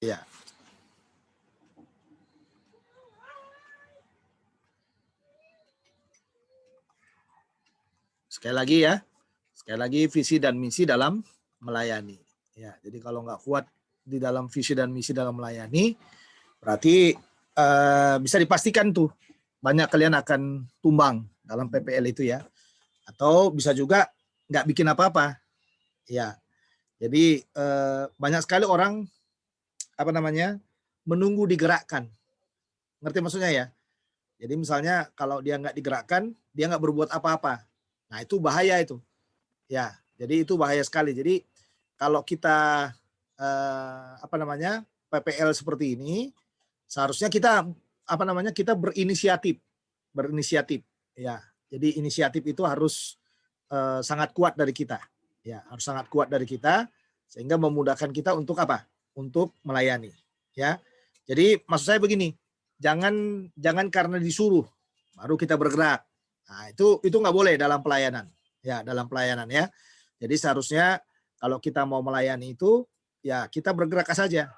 Ya. Sekali lagi visi dan misi dalam melayani. Ya, jadi kalau nggak kuat di dalam visi dan misi dalam melayani, berarti bisa dipastikan tuh banyak kalian akan tumbang dalam PPL itu ya. Atau bisa juga nggak bikin apa-apa. Ya, jadi banyak sekali orang menunggu digerakkan. Ngerti maksudnya ya? Jadi misalnya kalau dia nggak digerakkan, dia nggak berbuat apa-apa. Nah itu bahaya itu. Ya, jadi itu bahaya sekali. Jadi kalau kita PPL seperti ini, seharusnya kita kita berinisiatif. Ya, jadi inisiatif itu harus sangat kuat dari kita. Ya, harus sangat kuat dari kita sehingga memudahkan kita untuk apa? Untuk melayani. Ya, jadi maksud saya begini, jangan karena disuruh baru kita bergerak. Nah, itu nggak boleh dalam pelayanan. Ya, dalam pelayanan ya. Jadi seharusnya kalau kita mau melayani itu ya kita bergerak saja.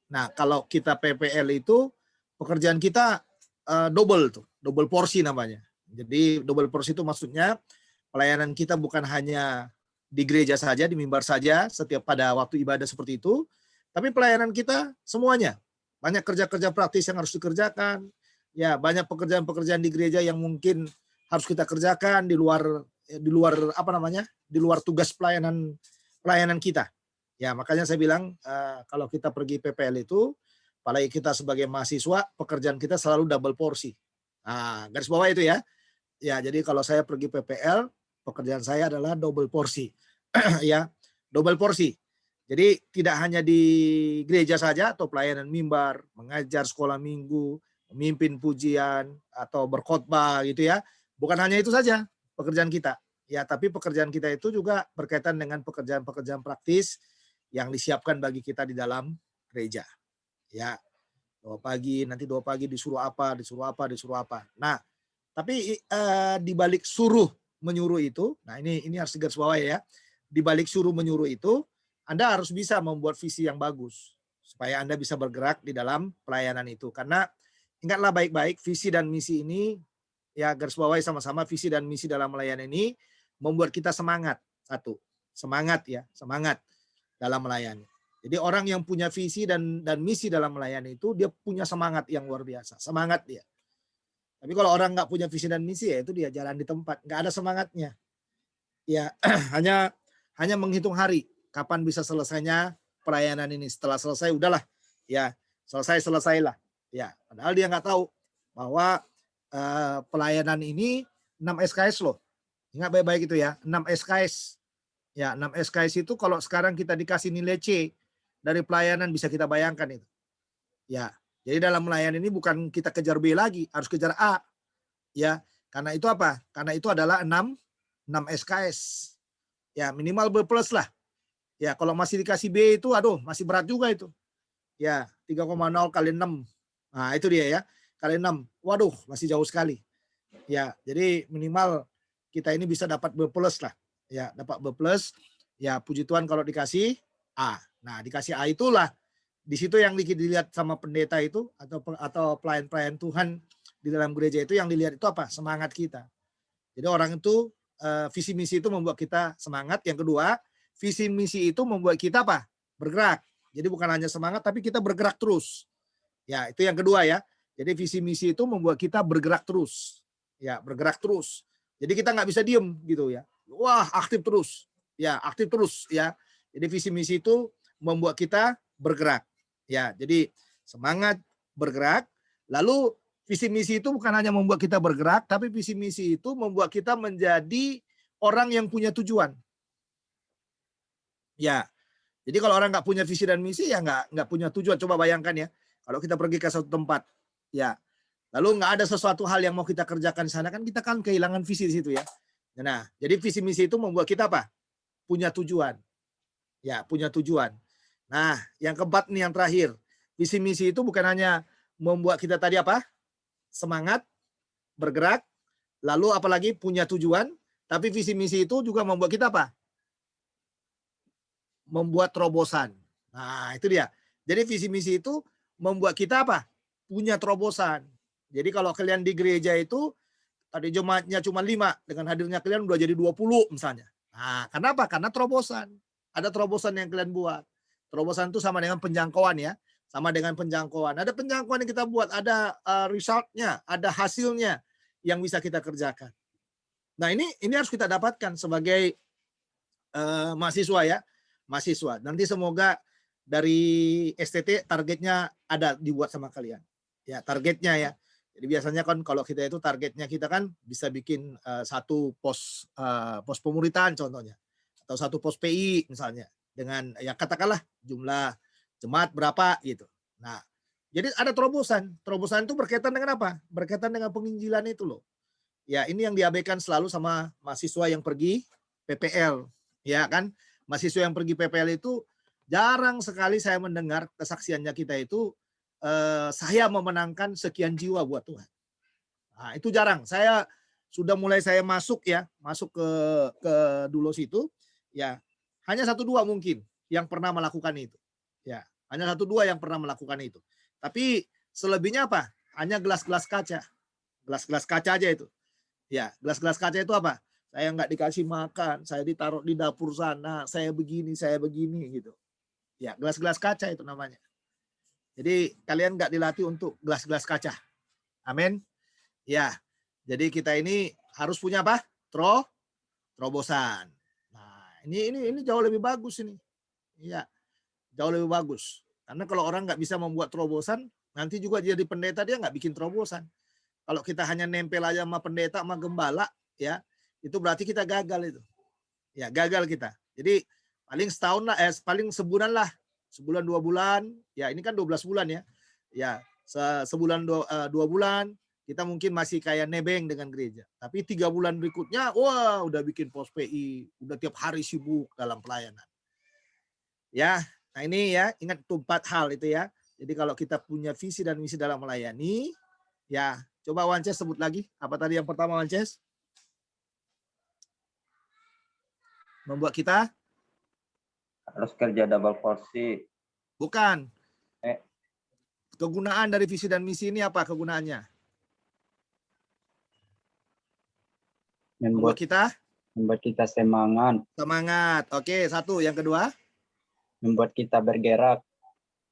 Nah, kalau kita PPL itu pekerjaan kita double porsi namanya. Jadi double porsi itu maksudnya pelayanan kita bukan hanya di gereja saja, di mimbar saja setiap pada waktu ibadah seperti itu, tapi pelayanan kita semuanya. Banyak kerja-kerja praktis yang harus dikerjakan. Ya, banyak pekerjaan-pekerjaan di gereja yang mungkin harus kita kerjakan di luar di luar tugas pelayanan kita. Ya, makanya saya bilang kalau kita pergi PPL itu, apalagi kita sebagai mahasiswa, pekerjaan kita selalu double porsi. Nah, garis bawah itu ya. Ya, jadi kalau saya pergi PPL, pekerjaan saya adalah double porsi. Ya, double porsi. Jadi tidak hanya di gereja saja atau pelayanan mimbar, mengajar sekolah minggu, memimpin pujian atau berkhotbah gitu ya. Bukan hanya itu saja pekerjaan kita. Ya, tapi pekerjaan kita itu juga berkaitan dengan pekerjaan-pekerjaan praktis yang disiapkan bagi kita di dalam gereja. Ya, 2 pagi, nanti 2 pagi disuruh apa. Nah, tapi di balik suruh menyuruh itu, nah ini harus digarisbawahi ya. Di balik suruh menyuruh itu, Anda harus bisa membuat visi yang bagus supaya Anda bisa bergerak di dalam pelayanan itu. Karena ingatlah baik-baik, visi dan misi ini ya garis bawahi sama-sama, visi dan misi dalam melayani ini membuat kita semangat. Satu, semangat dalam melayani. Jadi orang yang punya visi dan misi dalam melayani itu dia punya semangat yang luar biasa, semangat dia. Tapi kalau orang nggak punya visi dan misi ya itu dia jalan di tempat, nggak ada semangatnya. Ya hanya menghitung hari kapan bisa selesainya pelayanan ini. Setelah selesai udahlah, ya selesailah. Ya, padahal dia nggak tahu bahwa pelayanan ini 6 SKS loh. Ingat baik-baik itu ya, 6 SKS. Ya, 6 SKS itu kalau sekarang kita dikasih nilai C dari pelayanan bisa kita bayangkan itu. Ya, jadi dalam melayani ini bukan kita kejar B lagi, harus kejar A. Ya, karena itu apa? Karena itu adalah 6 SKS. Ya, minimal B plus lah. Ya, kalau masih dikasih B itu, aduh, masih berat juga itu. Ya, 3,0 kali 6. Nah, itu dia ya. Kali 6. Waduh, masih jauh sekali. Ya, jadi minimal kita ini bisa dapat B plus lah. Ya, dapat B plus. Ya, puji Tuhan kalau dikasih A. Nah, dikasih A itulah di situ yang dilihat sama pendeta itu atau pelayan-pelayan Tuhan di dalam gereja itu yang dilihat itu apa? Semangat kita. Jadi orang itu visi misi itu membuat kita semangat. Yang kedua, visi misi itu membuat kita apa? Bergerak. Jadi bukan hanya semangat tapi kita bergerak terus. Ya, itu yang kedua ya. Jadi visi misi itu membuat kita bergerak terus. Ya, bergerak terus. Jadi kita nggak bisa diem gitu ya. Wah, aktif terus. Ya, aktif terus ya. Jadi visi misi itu membuat kita bergerak. Ya, jadi semangat bergerak. Lalu visi misi itu bukan hanya membuat kita bergerak, tapi visi misi itu membuat kita menjadi orang yang punya tujuan. Ya, jadi kalau orang nggak punya visi dan misi ya nggak punya tujuan. Coba bayangkan ya, kalau kita pergi ke suatu tempat, ya, lalu nggak ada sesuatu hal yang mau kita kerjakan di sana kan kita kan kehilangan visi di situ ya. Nah, jadi visi misi itu membuat kita apa? Punya tujuan. Ya, punya tujuan. Nah, yang keempat nih yang terakhir. Visi misi itu bukan hanya membuat kita tadi apa? Semangat, bergerak, lalu apalagi punya tujuan, tapi visi misi itu juga membuat kita apa? Membuat terobosan. Nah, itu dia. Jadi visi misi itu membuat kita apa? Punya terobosan. Jadi kalau kalian di gereja itu tadi jemaatnya cuma 5, dengan hadirnya kalian udah jadi 20 misalnya. Nah, kenapa? Karena terobosan. Ada terobosan yang kalian buat. Terobosan itu sama dengan penjangkauan ya. Sama dengan penjangkauan. Ada penjangkauan yang kita buat, ada result-nya, ada hasilnya yang bisa kita kerjakan. Nah, ini harus kita dapatkan sebagai mahasiswa ya. Mahasiswa. Nanti semoga dari STT targetnya ada dibuat sama kalian. Ya, targetnya ya. Jadi biasanya kan kalau kita itu targetnya kita kan bisa bikin satu pos pemuritan contohnya, atau satu pos PI misalnya, dengan ya katakanlah jumlah jemaat berapa gitu. Nah, jadi ada terobosan. Terobosan itu berkaitan dengan apa? Berkaitan dengan penginjilan itu loh. Ya, ini yang diabaikan selalu sama mahasiswa yang pergi PPL, ya kan? Mahasiswa yang pergi PPL itu jarang sekali saya mendengar kesaksiannya kita itu saya memenangkan sekian jiwa buat Tuhan. Nah, itu jarang. Saya sudah mulai saya masuk ke Dulos itu, ya hanya 1-2 mungkin yang pernah melakukan itu. Ya, hanya 1-2 yang pernah melakukan itu. Tapi selebihnya apa? Hanya gelas-gelas kaca. Gelas-gelas kaca aja itu. Ya, gelas-gelas kaca itu apa? Saya nggak dikasih makan, saya ditaruh di dapur sana, saya begini gitu. Ya, gelas-gelas kaca itu namanya. Jadi kalian nggak dilatih untuk gelas-gelas kaca. Amin. Ya, jadi kita ini harus punya apa? Terobosan. Nah, ini jauh lebih bagus ini. Iya, jauh lebih bagus. Karena kalau orang nggak bisa membuat terobosan, nanti juga jadi pendeta dia nggak bikin terobosan. Kalau kita hanya nempel aja sama pendeta, sama gembala, ya itu berarti kita gagal itu. Ya, gagal kita. Jadi paling setahun lah, paling sebulan lah. Sebulan 2 bulan, ya ini kan 12 bulan ya. Ya, sebulan 2 bulan, kita mungkin masih kayak nebeng dengan gereja. Tapi 3 bulan berikutnya, wah udah bikin pos PI, udah tiap hari sibuk dalam pelayanan. Ya, nah ini ya, ingat tuh 4 hal itu ya. Jadi kalau kita punya visi dan misi dalam melayani, ya coba Wances sebut lagi. Apa tadi yang pertama Wances? Membuat kita harus kerja double porsi. Bukan. Kegunaan dari visi dan misi ini apa kegunaannya? Membuat kita semangat. Semangat. Oke, 1. Yang kedua? Membuat kita bergerak.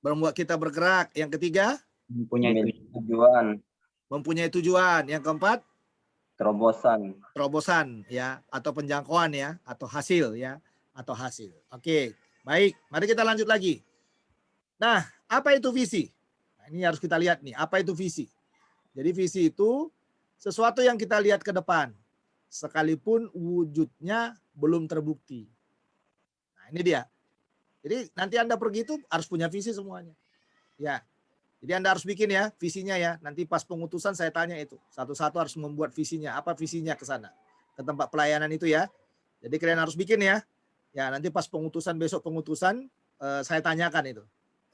Membuat kita bergerak. Yang ketiga? Mempunyai tujuan. Mempunyai tujuan. Yang keempat? Terobosan. Terobosan ya, atau penjangkauan ya, atau hasil ya, atau hasil. Oke, baik. Mari kita lanjut lagi. Nah, apa itu visi? Nah, ini harus kita lihat nih, apa itu visi? Jadi visi itu sesuatu yang kita lihat ke depan, sekalipun wujudnya belum terbukti. Nah, ini dia. Jadi nanti Anda pergi itu harus punya visi semuanya. Ya. Jadi Anda harus bikin ya visinya ya. Nanti pas pengutusan saya tanya itu. Satu-satu harus membuat visinya. Apa visinya ke sana? Ke tempat pelayanan itu ya. Jadi kalian harus bikin ya. Ya, nanti pas pengutusan, besok pengutusan, saya tanyakan itu.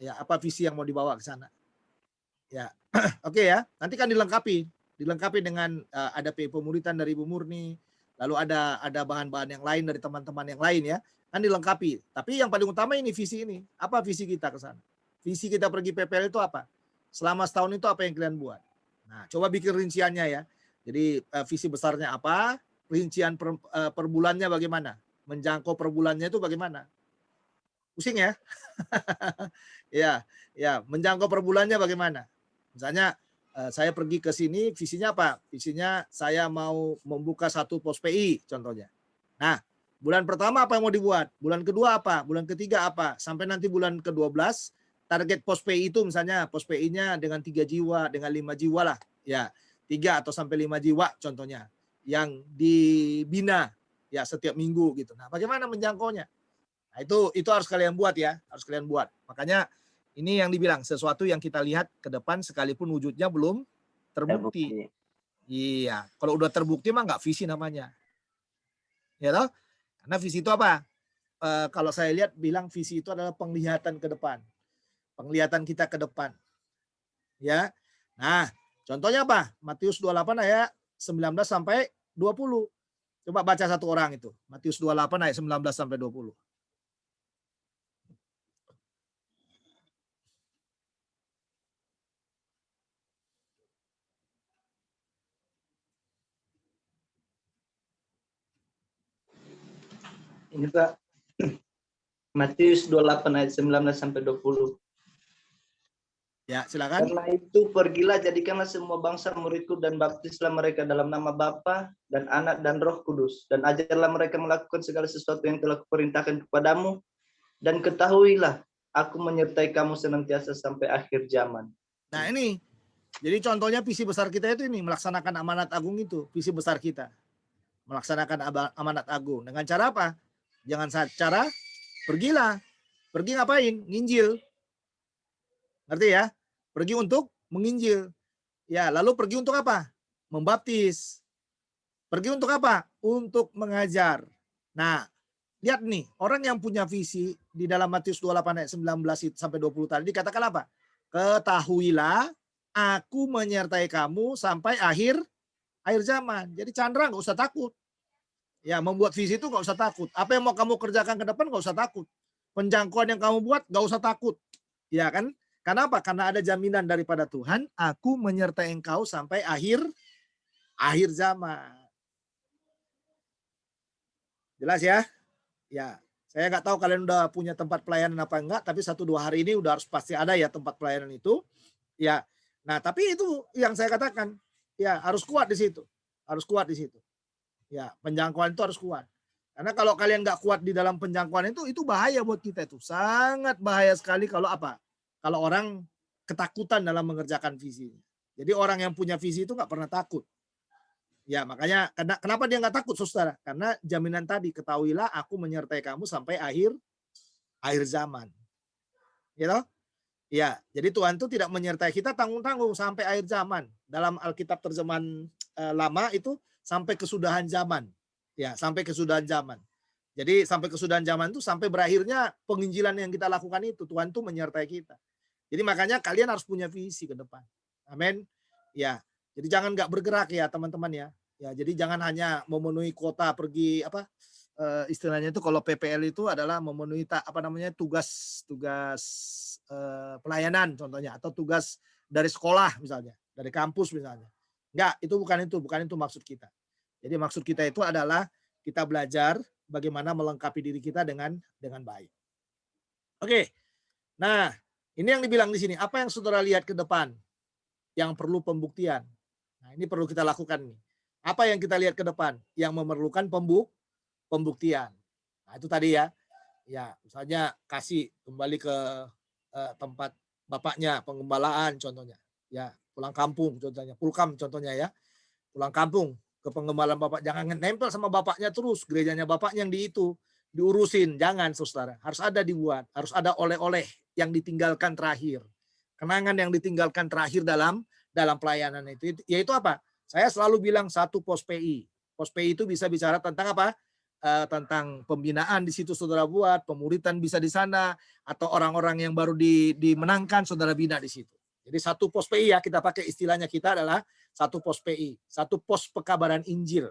Ya, apa visi yang mau dibawa ke sana? Ya. Oke ya. Nanti kan dilengkapi dengan ada pemuritan dari Ibu Murni, lalu ada bahan-bahan yang lain dari teman-teman yang lain ya. Kan dilengkapi. Tapi yang paling utama ini visi ini. Apa visi kita ke sana? Visi kita pergi PPL itu apa? Selama setahun itu apa yang kalian buat? Nah, coba bikin rinciannya ya. Jadi visi besarnya apa? Rincian per bulannya bagaimana? Menjangkau per bulannya itu bagaimana? Pusing ya? Ya, menjangkau per bulannya bagaimana? Misalnya saya pergi ke sini, visinya apa? Visinya saya mau membuka satu pos PI contohnya. Nah, bulan pertama apa yang mau dibuat? Bulan kedua apa? Bulan ketiga apa? Sampai nanti bulan ke-12 target pos PI itu misalnya pos PI-nya dengan 3 jiwa, dengan 5 jiwa lah. Ya, 3 atau sampai 5 jiwa contohnya yang dibina ya setiap minggu gitu. Nah, bagaimana menjangkaunya? Nah, itu harus kalian buat ya, harus kalian buat. Makanya ini yang dibilang sesuatu yang kita lihat ke depan sekalipun wujudnya belum terbukti. Iya, kalau udah terbukti mah nggak visi namanya. Ya toh? Karena visi itu apa? Kalau saya lihat bilang visi itu adalah penglihatan ke depan. Penglihatan kita ke depan. Ya. Nah, contohnya apa? Matius 28 ayat 19 sampai 20. Coba baca satu orang itu. Matius 28 ayat 19 sampai 20. Ini Pak, Matius 28 ayat 19 sampai 20. Ya, silakan. Karena itu pergilah jadikanlah semua bangsa muridku dan baptislah mereka dalam nama Bapa dan Anak dan Roh Kudus, dan ajarlah mereka melakukan segala sesuatu yang telah kuperintahkan kepadamu, dan ketahuilah aku menyertai kamu senantiasa sampai akhir zaman. Nah, ini jadi contohnya visi besar kita itu ini, melaksanakan amanat agung itu, visi besar kita. Melaksanakan amanat agung dengan cara apa? Jangan cara pergilah. Pergi ngapain? Nginjil. Ngerti ya? Pergi untuk menginjil. Ya, lalu pergi untuk apa? Membaptis. Pergi untuk apa? Untuk mengajar. Nah, lihat nih, orang yang punya visi di dalam Matius 28 ayat 19 sampai 20 tadi dikatakan apa? Ketahuilah aku menyertai kamu sampai akhir zaman. Jadi Chandra nggak usah takut. Ya, membuat visi itu nggak usah takut. Apa yang mau kamu kerjakan ke depan nggak usah takut. Penjangkauan yang kamu buat nggak usah takut. Ya kan? Kenapa? Karena ada jaminan daripada Tuhan, aku menyertai engkau sampai akhir zaman. Jelas ya? Ya, saya nggak tahu kalian udah punya tempat pelayanan apa enggak, tapi 1-2 hari ini udah harus pasti ada ya tempat pelayanan itu. Ya. Nah, tapi itu yang saya katakan, ya harus kuat di situ. Harus kuat di situ. Ya, penjangkauan itu harus kuat. Karena kalau kalian nggak kuat di dalam penjangkauan itu bahaya buat kita itu. Sangat bahaya sekali kalau apa? Kalau orang ketakutan dalam mengerjakan visi. Jadi orang yang punya visi itu nggak pernah takut. Ya, makanya kenapa dia nggak takut, saudara? Karena jaminan tadi, ketahuilah aku menyertai kamu sampai akhir zaman. Gitu? Ya, jadi Tuhan itu tidak menyertai kita tanggung-tanggung sampai akhir zaman. Dalam Alkitab terjemahan lama itu sampai kesudahan zaman. Ya, sampai kesudahan zaman. Jadi sampai kesudahan zaman itu sampai berakhirnya penginjilan yang kita lakukan itu, Tuhan itu menyertai kita. Jadi makanya kalian harus punya visi ke depan. Amin. Ya, jadi jangan nggak bergerak ya teman-teman ya. Ya, jadi jangan hanya memenuhi kuota pergi apa istilahnya itu kalau PPL itu adalah memenuhi tugas pelayanan contohnya atau tugas dari sekolah misalnya, dari kampus misalnya. Enggak, itu bukan itu maksud kita. Jadi maksud kita itu adalah kita belajar bagaimana melengkapi diri kita dengan baik. Oke. Nah, ini yang dibilang di sini, apa yang saudara lihat ke depan yang perlu pembuktian? Nah, ini perlu kita lakukan nih. Apa yang kita lihat ke depan yang memerlukan pembuktian? Nah, itu tadi ya. Ya, misalnya kasih kembali ke tempat bapaknya, penggembalaan contohnya. Ya, pulang kampung contohnya, pulkam contohnya ya. Pulang kampung ke penggembalaan bapak, jangan nempel sama bapaknya terus, gerejanya bapaknya yang diurusin, jangan saudara. Harus ada dibuat, harus ada oleh-oleh yang ditinggalkan terakhir. Kenangan yang ditinggalkan terakhir dalam pelayanan itu yaitu apa? Saya selalu bilang satu pos PI. Pos PI itu bisa bicara tentang apa? Tentang pembinaan di situ saudara buat, pemuritan bisa di sana, atau orang-orang yang baru dimenangkan saudara bina di situ. Jadi satu pos PI ya, kita pakai istilahnya kita adalah satu pos PI, satu pos pekabaran Injil.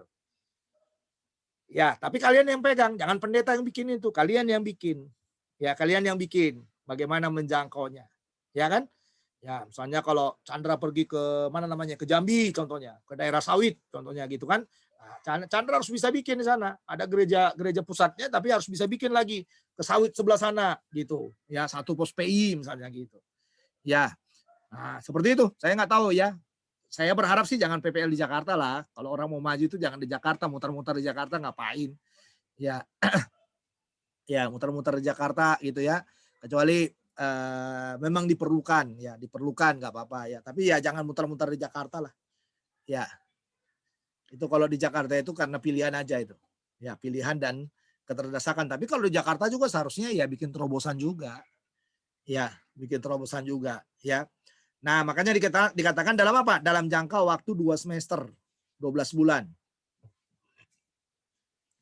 Ya, tapi kalian yang pegang, jangan pendeta yang bikin itu, kalian yang bikin. Ya, kalian yang bikin. Bagaimana menjangkaunya, ya kan? Ya, misalnya kalau Chandra pergi ke mana namanya, ke Jambi contohnya, ke daerah sawit contohnya gitu kan. Nah, Chandra harus bisa bikin di sana. Ada gereja pusatnya, tapi harus bisa bikin lagi ke sawit sebelah sana gitu. Ya, satu pos PI misalnya gitu. Ya, nah seperti itu. Saya nggak tahu ya. Saya berharap sih jangan PPL di Jakarta lah. Kalau orang mau maju itu jangan di Jakarta, muter-muter di Jakarta ngapain? Ya, ya muter-muter di Jakarta gitu ya. Kecuali memang diperlukan nggak apa-apa ya, tapi ya jangan muter-muter di Jakarta lah ya. Itu kalau di Jakarta itu karena pilihan aja itu ya, pilihan dan keterdesakan. Tapi kalau di Jakarta juga seharusnya ya bikin terobosan juga ya, nah makanya dikatakan dalam apa, dalam jangka waktu 2 semester 12 bulan.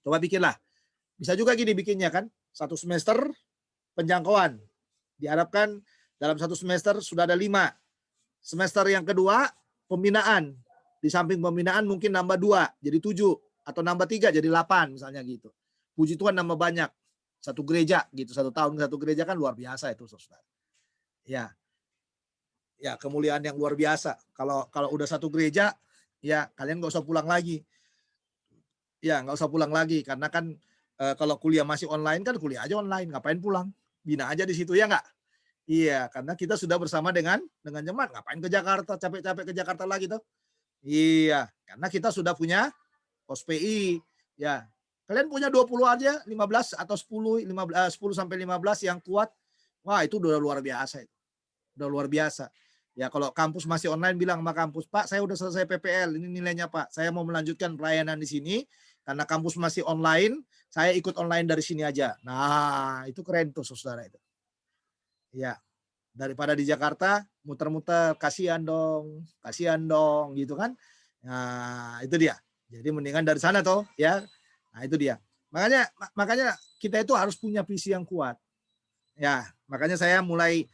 Coba bikinlah, bisa juga gini bikinnya kan, 1 semester penjangkauan. Diharapkan dalam 1 semester sudah ada 5. Semester yang kedua pembinaan. Di samping pembinaan mungkin nambah 2 jadi 7 atau nambah 3 jadi 8 misalnya gitu. Puji Tuhan nambah banyak. 1 gereja gitu, 1 tahun 1 gereja kan luar biasa itu saudara. Ya. Ya, kemuliaan yang luar biasa. Kalau udah 1 gereja ya kalian nggak usah pulang lagi. Ya, nggak usah pulang lagi karena kan Kalau kuliah masih online kan kuliah aja online, ngapain pulang? Bina aja di situ ya nggak? Iya, karena kita sudah bersama dengan jemaat, ngapain ke Jakarta, capek-capek ke Jakarta lagi tuh. Iya, karena kita sudah punya pos PI. Ya, kalian punya 20 aja, 15 atau 10, 10 sampai 15 yang kuat. Wah, itu udah luar biasa itu. Udah luar biasa. Ya, kalau kampus masih online bilang sama kampus, "Pak, saya udah selesai PPL, ini nilainya, Pak. Saya mau melanjutkan pelayanan di sini karena kampus masih online, saya ikut online dari sini aja." Nah, itu keren tuh, Saudara itu. Ya, daripada di Jakarta muter-muter, kasihan dong gitu kan. Nah, itu dia. Jadi mendingan dari sana toh ya. Nah, itu dia. Makanya kita itu harus punya visi yang kuat. Ya, makanya saya mulai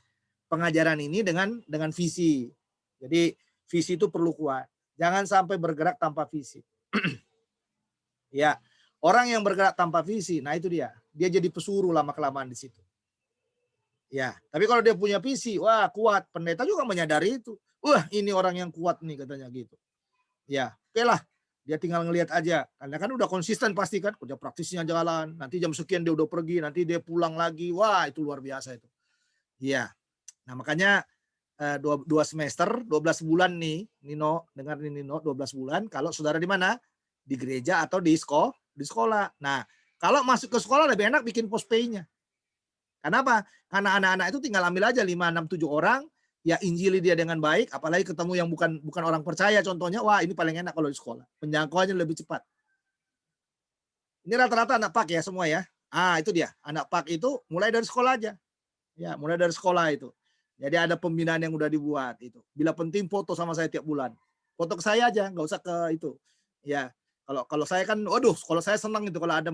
pengajaran ini dengan visi. Jadi visi itu perlu kuat. Jangan sampai bergerak tanpa visi. Ya, orang yang bergerak tanpa visi, nah itu dia. Dia jadi pesuruh lama-kelamaan di situ. Ya, tapi kalau dia punya visi, wah kuat. Pendeta juga menyadari itu. Wah, ini orang yang kuat nih katanya gitu. Ya, oke lah. Dia tinggal ngelihat aja. Karena kan udah konsisten pasti kan. Kerja praktisnya jalan. Nanti jam sekian dia udah pergi. Nanti dia pulang lagi. Wah, itu luar biasa itu. Iya. Nah, makanya 2 semester, 12 bulan nih. Nino, dengar nih Nino, 12 bulan. Kalau saudara di mana? Di gereja atau di sekolah. Nah, kalau masuk ke sekolah lebih enak bikin post pay-nya. Kenapa? Karena anak-anak itu tinggal ambil aja 5, 6, 7 orang, ya injili dia dengan baik, apalagi ketemu yang bukan orang percaya contohnya, wah ini paling enak kalau di sekolah. Penjangkauannya lebih cepat. Ini rata-rata anak PAK ya semua ya. Itu dia. Anak PAK itu mulai dari sekolah aja. Ya, mulai dari sekolah itu. Jadi ada pembinaan yang udah dibuat itu. Bila penting foto sama saya tiap bulan. Foto ke saya aja, nggak usah ke itu. Ya, kalau saya kan, waduh, kalau saya senang itu kalau ada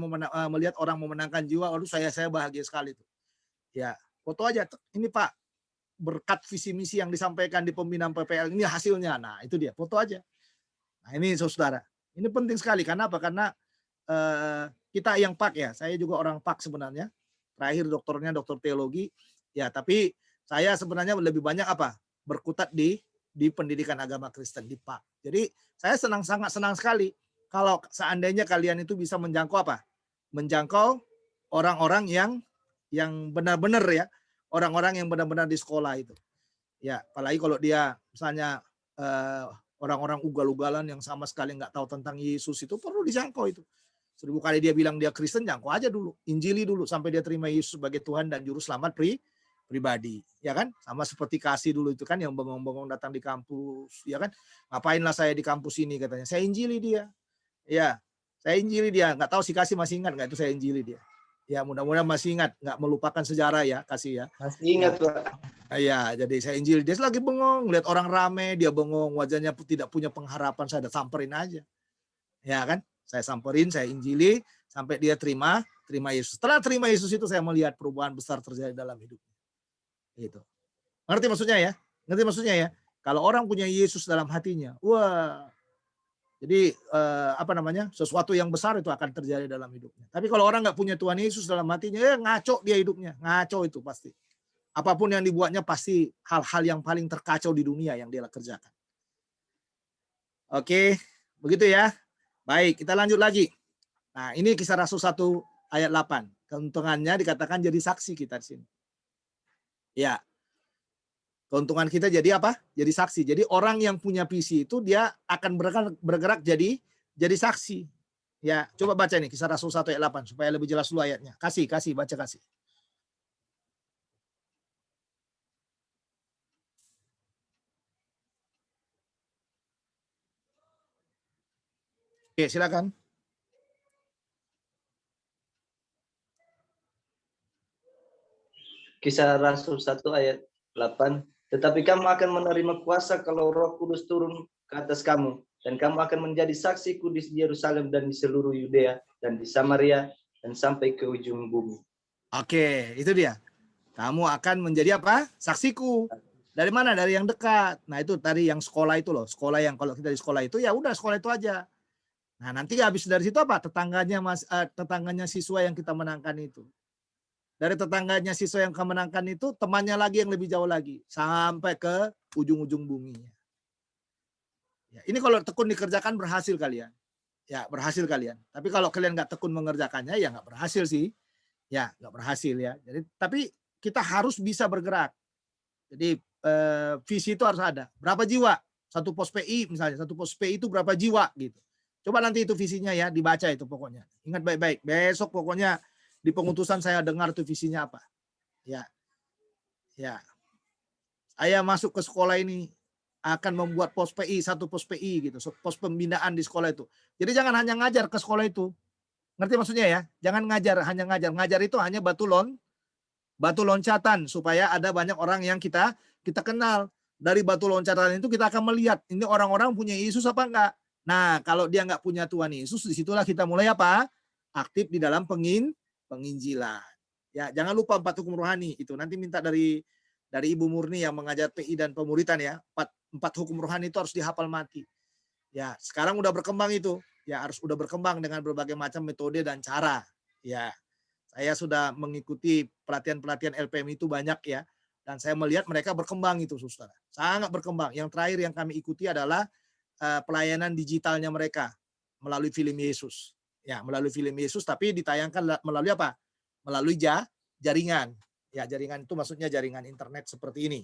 melihat orang memenangkan jiwa, waduh saya bahagia sekali itu. Ya, foto aja. Ini Pak, berkat visi misi yang disampaikan di pembinaan PPL ini hasilnya. Nah, itu dia, foto aja. Nah, ini saudara. Ini penting sekali. Karena apa? Karena kita yang PAK ya. Saya juga orang PAK sebenarnya. Terakhir doktornya dokter teologi. Ya, tapi saya sebenarnya lebih banyak apa? Berkutat di pendidikan agama Kristen di PAK. Jadi, saya sangat senang sekali kalau seandainya kalian itu bisa menjangkau apa? Menjangkau orang-orang yang benar-benar ya, orang-orang yang benar-benar di sekolah itu. Ya, apalagi kalau dia misalnya orang-orang ugal-ugalan yang sama sekali nggak tahu tentang Yesus itu perlu dijangkau itu. 1000 kali dia bilang dia Kristen, jangkau aja dulu, injili dulu sampai dia terima Yesus sebagai Tuhan dan juru selamat pribadi, ya kan? Sama seperti Kasih dulu itu kan yang bengong-bengong datang di kampus, ya kan? Ngapainlah saya di kampus ini katanya? Saya injili dia. Ya, saya injili dia. Nggak tahu si Kasih masih ingat nggak itu saya injili dia. Ya, mudah-mudahan masih ingat, nggak melupakan sejarah ya, Kasih ya. Masih ingat, Pak. Ya, jadi saya injil. Dia lagi bengong, lihat orang rame, dia bengong, wajahnya tidak punya pengharapan, saya ada samperin aja. Ya kan? Saya samperin, saya injili, sampai dia terima Yesus. Setelah terima Yesus itu saya melihat perubahan besar terjadi dalam hidupnya. Gitu. Ngerti maksudnya ya? Ngerti maksudnya ya? Kalau orang punya Yesus dalam hatinya, wah, jadi sesuatu yang besar itu akan terjadi dalam hidupnya. Tapi kalau orang nggak punya Tuhan Yesus dalam hatinya, ya ngaco dia hidupnya, ngaco itu pasti. Apapun yang dibuatnya pasti hal-hal yang paling terkacau di dunia yang dia kerjakan. Oke, begitu ya. Baik, kita lanjut lagi. Nah, ini Kisah Rasul 1 ayat 8. Keuntungannya dikatakan jadi saksi kita di sini. Ya. Keuntungan kita jadi apa? Jadi saksi. Jadi orang yang punya visi itu dia akan bergerak jadi saksi. Ya, coba baca nih Kisah Rasul 1 ayat 8 supaya lebih jelas dulu ayatnya. Kasih, baca kasih. Oke, silakan. Kisah Rasul 1 ayat 8. Tetapi kamu akan menerima kuasa kalau Roh Kudus turun ke atas kamu, dan kamu akan menjadi saksiku di Yerusalem dan di seluruh Yudea dan di Samaria dan sampai ke ujung bumi. Oke, itu dia. Kamu akan menjadi apa? Saksiku. Dari mana? Dari yang dekat. Nah, itu tadi yang sekolah itu loh. Sekolah yang kalau kita di sekolah itu ya udah sekolah itu aja. Nah, nanti habis dari situ apa? Tetangganya siswa yang kita menangkan itu. Dari tetangganya siswa yang kemenangkan itu, temannya lagi yang lebih jauh lagi. Sampai ke ujung-ujung buminya. Ya, ini kalau tekun dikerjakan berhasil kalian. ya berhasil kalian. Tapi kalau kalian nggak tekun mengerjakannya, ya nggak berhasil sih. Ya, nggak berhasil ya. Jadi, tapi kita harus bisa bergerak. Jadi visi itu harus ada. Berapa jiwa? Satu pos PI misalnya, satu pos PI itu berapa jiwa gitu. Coba nanti itu visinya ya, dibaca itu pokoknya. Ingat baik-baik. Besok pokoknya di pengutusan saya dengar tuh visinya apa. Ya. Ya. Saya masuk ke sekolah ini akan membuat pos PI, satu pos PI gitu, pos pembinaan di sekolah itu. Jadi jangan hanya ngajar ke sekolah itu. Ngerti maksudnya ya? Jangan ngajar, hanya ngajar. Ngajar itu hanya batu loncatan supaya ada banyak orang yang kita kenal. Dari batu loncatan itu kita akan melihat ini orang-orang punya Yesus apa enggak. Nah, kalau dia enggak punya Tuhan Yesus, disitulah kita mulai apa? Aktif di dalam penginjilan. Ya, jangan lupa 4 hukum rohani itu. Nanti minta dari Ibu Murni yang mengajar PI dan pemuritan ya. 4 hukum rohani itu harus dihafal mati. Ya, sekarang udah berkembang itu. Ya, harus udah berkembang dengan berbagai macam metode dan cara. Ya, saya sudah mengikuti pelatihan-pelatihan LPM itu banyak ya. Dan saya melihat mereka berkembang itu, saudara. Sangat berkembang. Yang terakhir yang kami ikuti adalah pelayanan digitalnya mereka melalui film Yesus. Ya, melalui film Yesus, tapi ditayangkan melalui apa? Melalui jaringan. Ya, jaringan itu maksudnya jaringan internet seperti ini.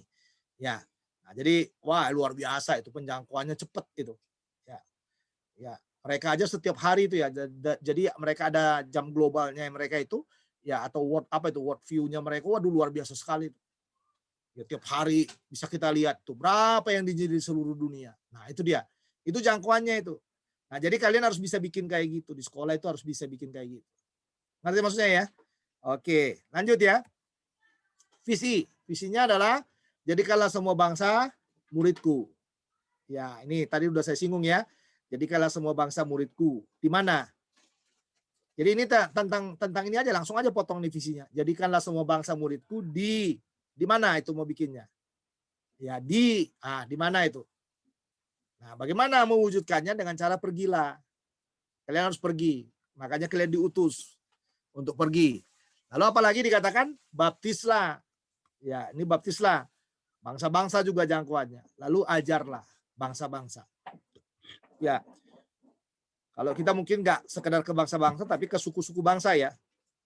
Ya. Nah, jadi wah luar biasa itu, penjangkauannya cepat itu. Ya. Ya, mereka aja setiap hari itu ya. Jadi mereka ada jam globalnya mereka itu ya, atau world view-nya mereka. Waduh, luar biasa sekali. Ya, tiap hari bisa kita lihat tuh berapa yang di seluruh dunia. Nah, itu dia. Itu jangkauannya itu. Nah, jadi kalian harus bisa bikin kayak gitu. Di sekolah itu harus bisa bikin kayak gitu. Ngerti maksudnya ya? Oke, lanjut ya. Visinya adalah jadikanlah semua bangsa muridku. Ya, ini tadi udah saya singgung ya. Jadikanlah semua bangsa muridku. Di mana? Jadi ini tentang ini aja, langsung aja potong nih visinya. Jadikanlah semua bangsa muridku di mana itu mau bikinnya? Ya, di mana itu? Nah, bagaimana mewujudkannya? Dengan cara pergilah. Kalian harus pergi. Makanya kalian diutus untuk pergi. Lalu apalagi dikatakan baptislah. Ya, ini baptislah. Bangsa-bangsa juga jangkauannya. Lalu ajarlah bangsa-bangsa. Ya. Kalau kita mungkin nggak sekedar ke bangsa-bangsa, tapi ke suku-suku bangsa ya.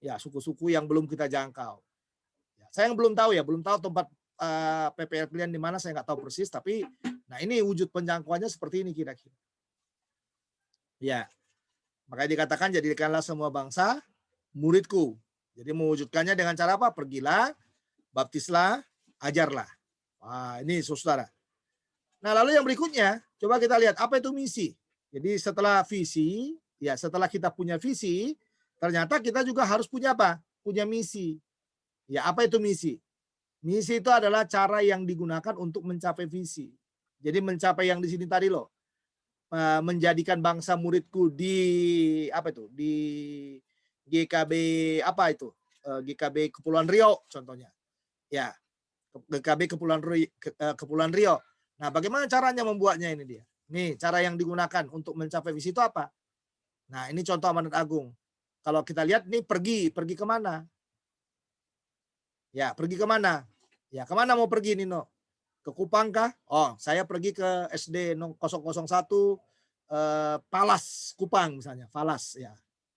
Ya, suku-suku yang belum kita jangkau. Ya, saya yang belum tahu tempat PPL kalian di mana, saya nggak tahu persis, tapi nah ini wujud penjangkauannya seperti ini kira-kira. Ya, makanya dikatakan jadikanlah semua bangsa muridku. Jadi mewujudkannya dengan cara apa? Pergilah, baptislah, ajarlah. Wah, ini saudara. Nah, lalu yang berikutnya, coba kita lihat apa itu misi. Jadi setelah visi, ya setelah kita punya visi, ternyata kita juga harus punya apa? Punya misi. Ya, apa itu misi? Misi itu adalah cara yang digunakan untuk mencapai visi. Jadi mencapai yang di sini tadi loh. Menjadikan bangsa muridku di apa itu? Di GKB apa itu? GKB Kepulauan Riau contohnya. Ya. GKB Kepulauan Riau. Nah, bagaimana caranya membuatnya ini dia? Nih, cara yang digunakan untuk mencapai visi itu apa? Nah, ini contoh amanat agung. Kalau kita lihat nih pergi kemana? Ya, pergi kemana? Ya, kemana mau pergi Nino? Ke Kupang kah? Oh, saya pergi ke SD 001 Palas Kupang misalnya. Palas ya.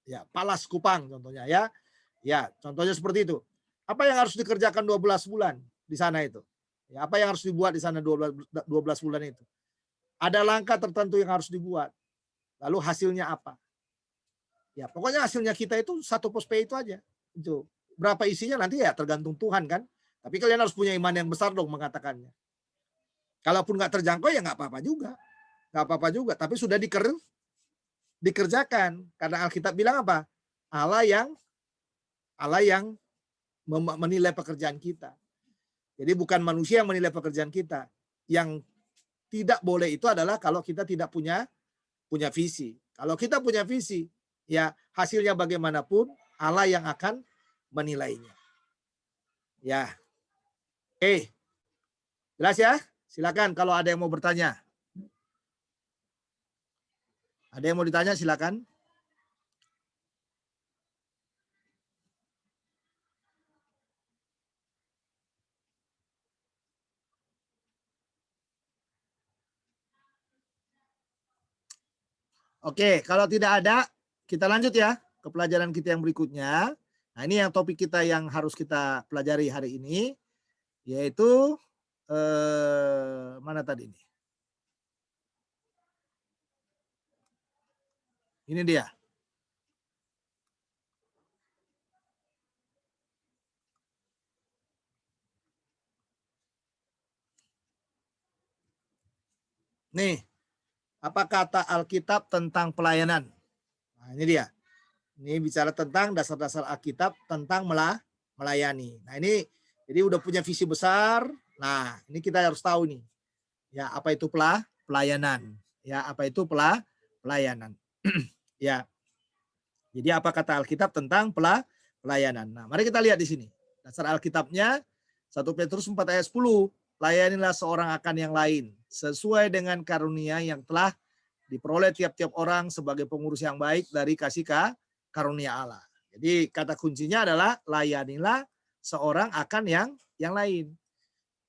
Ya, Palas Kupang contohnya ya. Ya, contohnya seperti itu. Apa yang harus dikerjakan 12 bulan di sana itu? Ya, apa yang harus dibuat di sana 12 bulan itu? Ada langkah tertentu yang harus dibuat. Lalu hasilnya apa? Ya, pokoknya hasilnya kita itu satu pos P itu aja. Itu. Berapa isinya nanti ya tergantung Tuhan kan. Tapi kalian harus punya iman yang besar dong mengatakannya. Kalaupun nggak terjangkau ya nggak apa-apa juga. Nggak apa-apa juga. Tapi sudah dikerjakan. Karena Alkitab bilang apa? Allah yang menilai pekerjaan kita. Jadi bukan manusia yang menilai pekerjaan kita. Yang tidak boleh itu adalah kalau kita tidak punya visi. Kalau kita punya visi, ya hasilnya bagaimanapun Allah yang akan menilainya. Ya. Oke. Jelas ya? Silakan kalau ada yang mau bertanya. Ada yang mau ditanya silakan. Oke, kalau tidak ada, kita lanjut ya ke pelajaran kita yang berikutnya. Nah, ini yang topik kita yang harus kita pelajari hari ini, yaitu mana tadi ini? Ini dia. Nih, apa kata Alkitab tentang pelayanan? Nah, ini dia. Ini bicara tentang dasar-dasar Alkitab tentang melayani. Nah, ini jadi udah punya visi besar. Nah, ini kita harus tahu nih. Ya, apa itu pelayanan? Ya, apa itu pelayanan? Ya. Jadi apa kata Alkitab tentang pelayanan? Nah, mari kita lihat di sini. Dasar Alkitabnya 1 Petrus 4 ayat 10. Layanilah seorang akan yang lain sesuai dengan karunia yang telah diperoleh tiap-tiap orang sebagai pengurus yang baik dari kasih karunia Allah. Jadi kata kuncinya adalah layanilah seorang akan yang lain.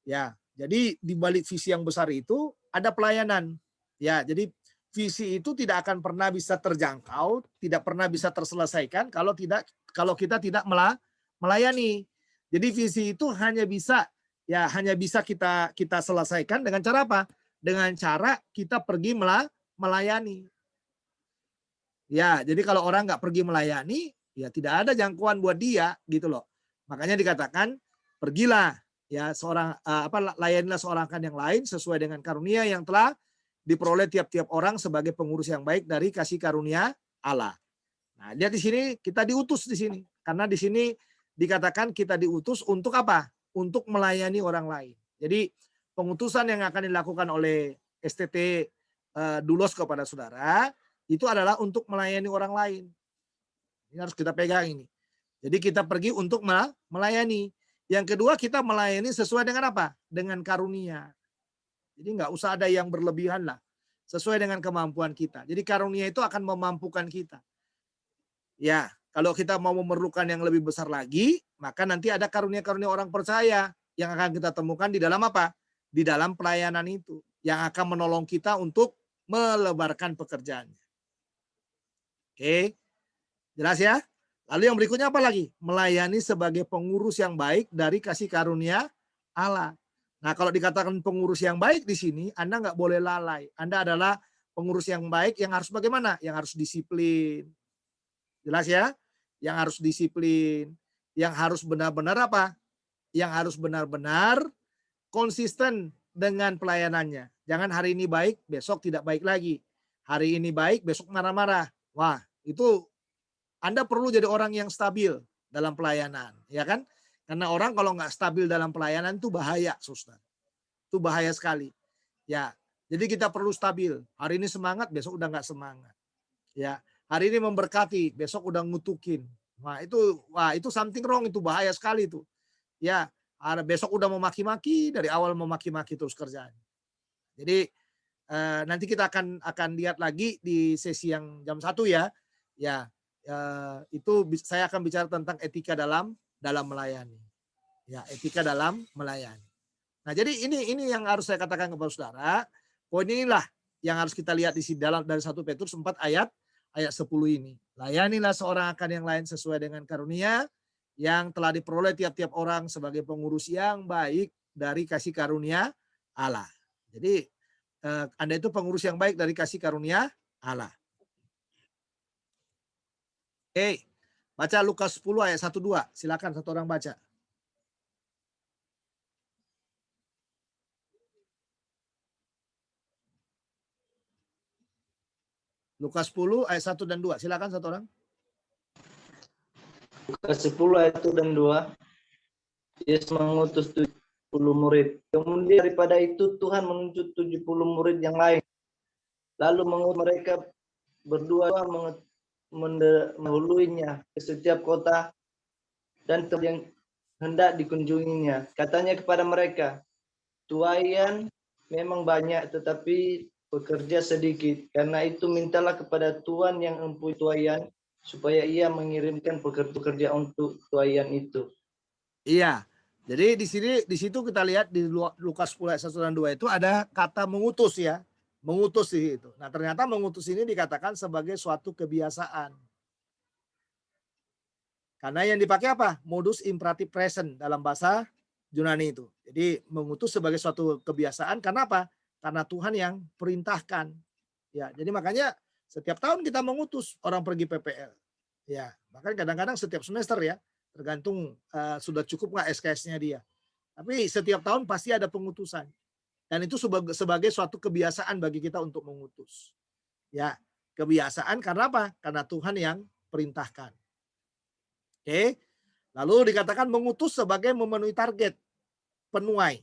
Ya, jadi di balik visi yang besar itu ada pelayanan. Ya, jadi visi itu tidak akan pernah bisa terjangkau, tidak pernah bisa terselesaikan kalau kita tidak melayani. Jadi visi itu hanya bisa kita selesaikan dengan cara apa? Dengan cara kita pergi melayani. Ya, jadi kalau orang nggak pergi melayani, ya tidak ada jangkauan buat dia gitu loh. Makanya dikatakan pergilah ya layanilah seorang akan yang lain sesuai dengan karunia yang telah diperoleh tiap-tiap orang sebagai pengurus yang baik dari kasih karunia Allah. Nah, lihat di sini kita diutus di sini. Karena di sini dikatakan kita diutus untuk apa? Untuk melayani orang lain. Jadi pengutusan yang akan dilakukan oleh STT Dulos kepada saudara itu adalah untuk melayani orang lain. Ini harus kita pegang ini. Jadi kita pergi untuk melayani. Yang kedua kita melayani sesuai dengan apa? Dengan karunia. Jadi nggak usah ada yang berlebihan lah. Sesuai dengan kemampuan kita. Jadi karunia itu akan memampukan kita. Ya, kalau kita mau memerlukan yang lebih besar lagi, maka nanti ada karunia-karunia orang percaya yang akan kita temukan di dalam apa? Di dalam pelayanan itu. Yang akan menolong kita untuk melebarkan pekerjaannya. Oke, jelas ya? Lalu yang berikutnya apa lagi? Melayani sebagai pengurus yang baik dari kasih karunia Allah. Nah, kalau dikatakan pengurus yang baik di sini, Anda nggak boleh lalai. Anda adalah pengurus yang baik yang harus bagaimana? Yang harus disiplin. Jelas ya? Yang harus disiplin. Yang harus benar-benar apa? Yang harus benar-benar konsisten dengan pelayanannya. Jangan hari ini baik, besok tidak baik lagi. Hari ini baik, besok marah-marah. Wah, itu Anda perlu jadi orang yang stabil dalam pelayanan. Ya kan? Karena orang kalau nggak stabil dalam pelayanan itu bahaya, saudara. Itu bahaya sekali. Ya, jadi kita perlu stabil. Hari ini semangat, besok udah nggak semangat. Ya, hari ini memberkati, besok udah ngutukin. Wah itu something wrong, itu bahaya sekali itu. Ya, besok udah memaki-maki, dari awal memaki-maki terus kerjaan. Jadi nanti kita akan lihat lagi di sesi yang jam 1 ya. Ya, itu saya akan bicara tentang etika dalam melayani. Ya, etika dalam melayani. Nah, jadi ini yang harus saya katakan kepada saudara. Poin inilah yang harus kita lihat di sini dari 1 Petrus 4 ayat 10 ini. Layanilah seorang akan yang lain sesuai dengan karunia yang telah diperoleh tiap-tiap orang sebagai pengurus yang baik dari kasih karunia Allah. Jadi Anda itu pengurus yang baik dari kasih karunia Allah. Oke. Baca Lukas 10 ayat 1-2. Silakan satu orang baca. Lukas 10 ayat 1 dan 2. Silakan satu orang. Lukas 10 ayat 1 dan 2. Yesus mengutus 70 murid. Kemudian daripada itu Tuhan menunjuk 70 murid yang lain. Lalu mengutus mereka berdua mendahuluinya ke setiap kota dan tempat yang hendak dikunjunginya. Katanya kepada mereka, tuaian memang banyak tetapi pekerja sedikit. Karena itu mintalah kepada Tuhan yang mempunyai tuaian supaya ia mengirimkan pekerja untuk tuaian itu. Iya. Jadi di situ kita lihat di Lukas 10 ayat 1 dan 2 itu ada kata mengutus ya. Mengutus itu. Nah, ternyata mengutus ini dikatakan sebagai suatu kebiasaan. Karena yang dipakai apa? Modus imperatif present dalam bahasa Yunani itu. Jadi mengutus sebagai suatu kebiasaan karena apa? Karena Tuhan yang perintahkan. Ya, jadi makanya setiap tahun kita mengutus orang pergi PPL. Ya, bahkan kadang-kadang setiap semester ya, tergantung sudah cukup nggak SKS-nya dia. Tapi setiap tahun pasti ada pengutusan. Dan itu sebagai suatu kebiasaan bagi kita untuk mengutus. Ya, kebiasaan karena apa? Karena Tuhan yang perintahkan. Oke. Lalu dikatakan mengutus sebagai memenuhi target, penuai.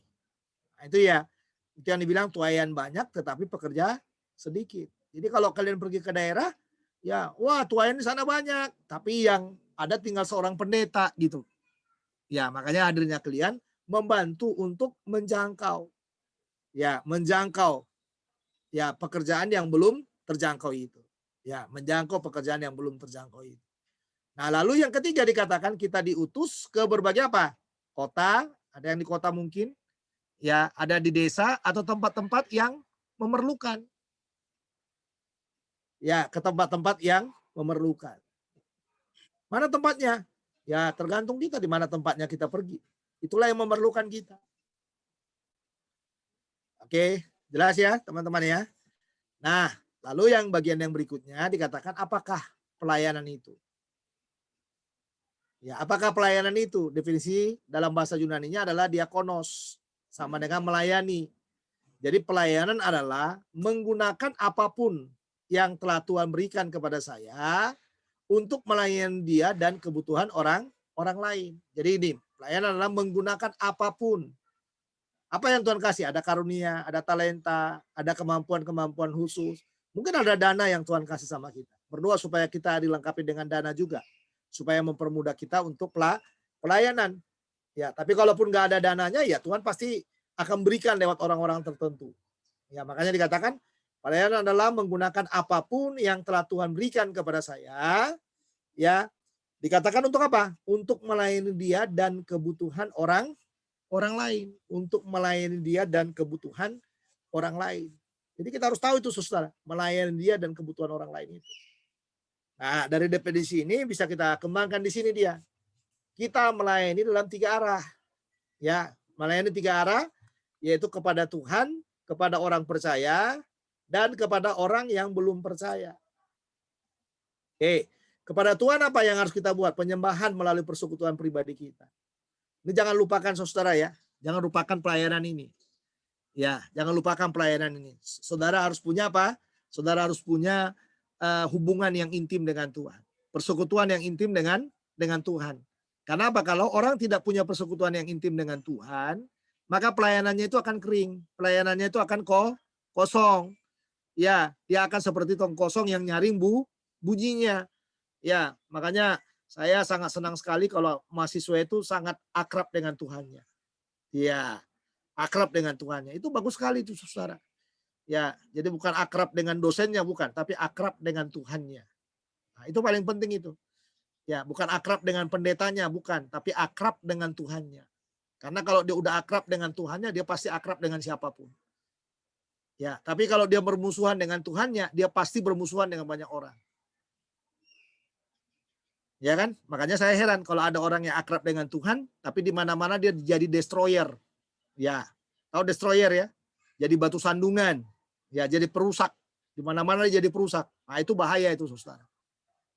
Nah, itu ya. Itu yang dibilang tuaian banyak tetapi pekerja sedikit. Jadi kalau kalian pergi ke daerah, ya wah tuaian di sana banyak, tapi yang ada tinggal seorang pendeta gitu. Ya, makanya hadirnya kalian membantu untuk menjangkau. Ya, menjangkau ya pekerjaan yang belum terjangkau itu. Ya, menjangkau pekerjaan yang belum terjangkau itu. Nah, lalu yang ketiga dikatakan kita diutus ke berbagai apa? Kota, ada yang di kota mungkin, ya ada di desa atau tempat-tempat yang memerlukan. Ya, ke tempat-tempat yang memerlukan. Mana tempatnya? Ya, tergantung kita di mana tempatnya kita pergi. Itulah yang memerlukan kita. Oke, jelas ya teman-teman ya. Nah, lalu yang bagian yang berikutnya dikatakan apakah pelayanan itu? Ya, apakah pelayanan itu? Definisi dalam bahasa Yunaninya adalah diakonos, sama dengan melayani. Jadi pelayanan adalah menggunakan apapun yang telah Tuhan berikan kepada saya untuk melayani dia dan kebutuhan orang lain. Jadi ini, pelayanan adalah menggunakan apapun. Apa yang Tuhan kasih? Ada karunia, ada talenta, ada kemampuan-kemampuan khusus. Mungkin ada dana yang Tuhan kasih sama kita. Berdoa supaya kita dilengkapi dengan dana juga. Supaya mempermudah kita untuk pelayanan. Ya, tapi kalaupun nggak ada dananya, ya Tuhan pasti akan berikan lewat orang-orang tertentu. Ya, makanya dikatakan pelayanan adalah menggunakan apapun yang telah Tuhan berikan kepada saya. Ya, dikatakan untuk apa? Untuk melayani dia dan kebutuhan orang lain. Untuk melayani dia dan kebutuhan orang lain. Jadi kita harus tahu itu, saudara, melayani dia dan kebutuhan orang lain itu. Nah, dari definisi ini bisa kita kembangkan di sini dia. Kita melayani dalam 3 arah. Ya, melayani 3 arah, yaitu kepada Tuhan, kepada orang percaya, dan kepada orang yang belum percaya. Oke, kepada Tuhan apa yang harus kita buat? Penyembahan melalui persekutuan pribadi kita. Ini jangan lupakan saudara ya, jangan lupakan pelayanan ini. Ya, jangan lupakan pelayanan ini. Saudara harus punya apa? Saudara harus punya hubungan yang intim dengan Tuhan, persekutuan yang intim dengan Tuhan. Karena apa? Kalau orang tidak punya persekutuan yang intim dengan Tuhan, maka pelayanannya itu akan kering, pelayanannya itu akan kosong. Ya, dia akan seperti tong kosong yang nyaring bunyinya. Ya, makanya saya sangat senang sekali kalau mahasiswa itu sangat akrab dengan Tuhannya. Ya, akrab dengan Tuhannya. Itu bagus sekali itu, saudara. Ya, jadi bukan akrab dengan dosennya, bukan, tapi akrab dengan Tuhannya. Nah, itu paling penting itu. Ya, bukan akrab dengan pendetanya, bukan, tapi akrab dengan Tuhannya. Karena kalau dia udah akrab dengan Tuhannya, dia pasti akrab dengan siapapun. Ya, tapi kalau dia bermusuhan dengan Tuhannya, dia pasti bermusuhan dengan banyak orang. Ya kan? Makanya saya heran kalau ada orang yang akrab dengan Tuhan, tapi di mana-mana dia jadi destroyer. Ya, tahu destroyer ya? Jadi batu sandungan. Ya, jadi perusak. Di mana-mana dia jadi perusak. Nah, itu bahaya itu, saudara.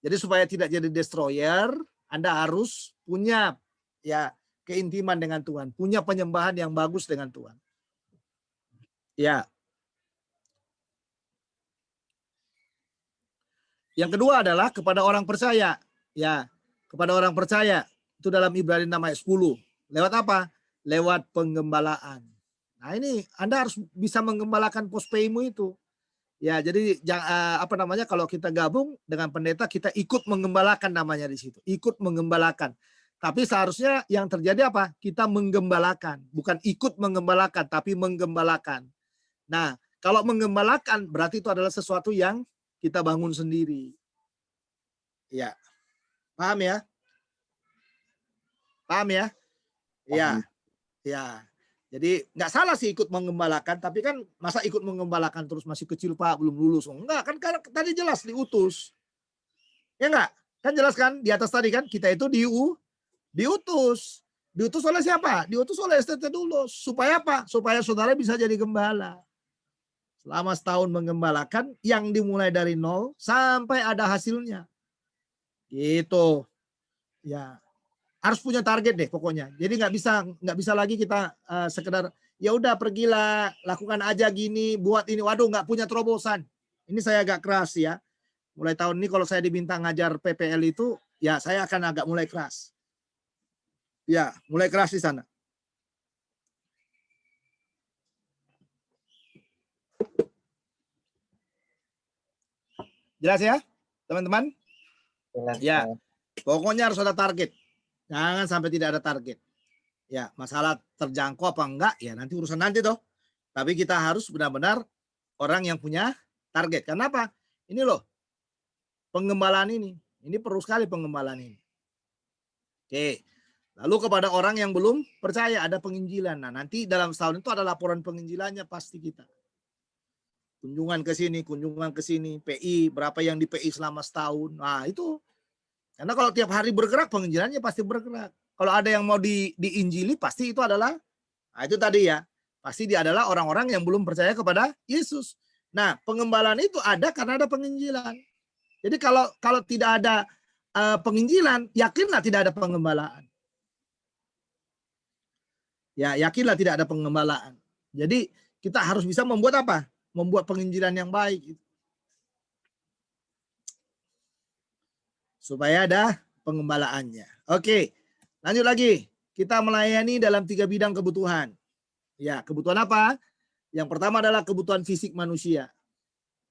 Jadi supaya tidak jadi destroyer, Anda harus punya ya keintiman dengan Tuhan, punya penyembahan yang bagus dengan Tuhan. Ya. Yang kedua adalah kepada orang percaya. Ya, kepada orang percaya. Itu dalam Ibrani 6 ayat 10. Lewat apa? Lewat penggembalaan. Nah, ini Anda harus bisa menggembalakan pospeimu itu. Ya, jadi kalau kita gabung dengan pendeta, kita ikut menggembalakan namanya di situ. Ikut menggembalakan. Tapi seharusnya yang terjadi apa? Kita menggembalakan, bukan ikut menggembalakan, tapi menggembalakan. Nah, kalau menggembalakan berarti itu adalah sesuatu yang kita bangun sendiri. Ya. Paham ya? Paham ya? Ya. Ya. Jadi nggak salah sih ikut mengembalakan, tapi kan masa ikut mengembalakan terus masih kecil Pak, belum lulus. Oh, enggak, kan tadi jelas diutus. Ya enggak? Kan jelas kan di atas tadi kan kita itu diutus. Diutus oleh siapa? Diutus oleh STT Dulus. Supaya apa? Supaya saudara bisa jadi gembala. Selama setahun mengembalakan yang dimulai dari nol sampai ada hasilnya. Gitu. Ya, harus punya target deh pokoknya. Jadi nggak bisa lagi kita sekedar ya udah pergilah, lakukan aja gini, buat ini. Waduh, nggak punya terobosan. Ini saya agak keras ya. Mulai tahun ini kalau saya diminta ngajar PPL itu, ya saya akan agak mulai keras. Ya, mulai keras di sana. Jelas ya, teman-teman? Jelas, Ya, Pak. pokoknya harus ada target. Jangan sampai tidak ada target. Ya, masalah terjangkau apa enggak, ya nanti urusan nanti toh. Tapi kita harus benar-benar orang yang punya target. Kenapa? Ini loh, pengembalaan ini perlu sekali pengembalaan ini. Oke. Lalu kepada orang yang belum percaya ada penginjilan. Nah, nanti dalam setahun itu ada laporan penginjilannya pasti kita. Kunjungan ke sini, PI, berapa yang di PI selama setahun. Nah, itu. Karena kalau tiap hari bergerak, penginjilannya pasti bergerak. Kalau ada yang mau diinjili, pasti itu adalah, nah itu tadi ya, pasti dia adalah orang-orang yang belum percaya kepada Yesus. Nah, pengembalaan itu ada karena ada penginjilan. Jadi kalau tidak ada penginjilan, yakinlah tidak ada pengembalaan. Ya, yakinlah tidak ada pengembalaan. Jadi kita harus bisa membuat apa? Membuat penginjilan yang baik. Supaya ada pengembalaannya. Oke, lanjut lagi. Kita melayani dalam 3 bidang kebutuhan. Ya, kebutuhan apa? Yang pertama adalah kebutuhan fisik manusia.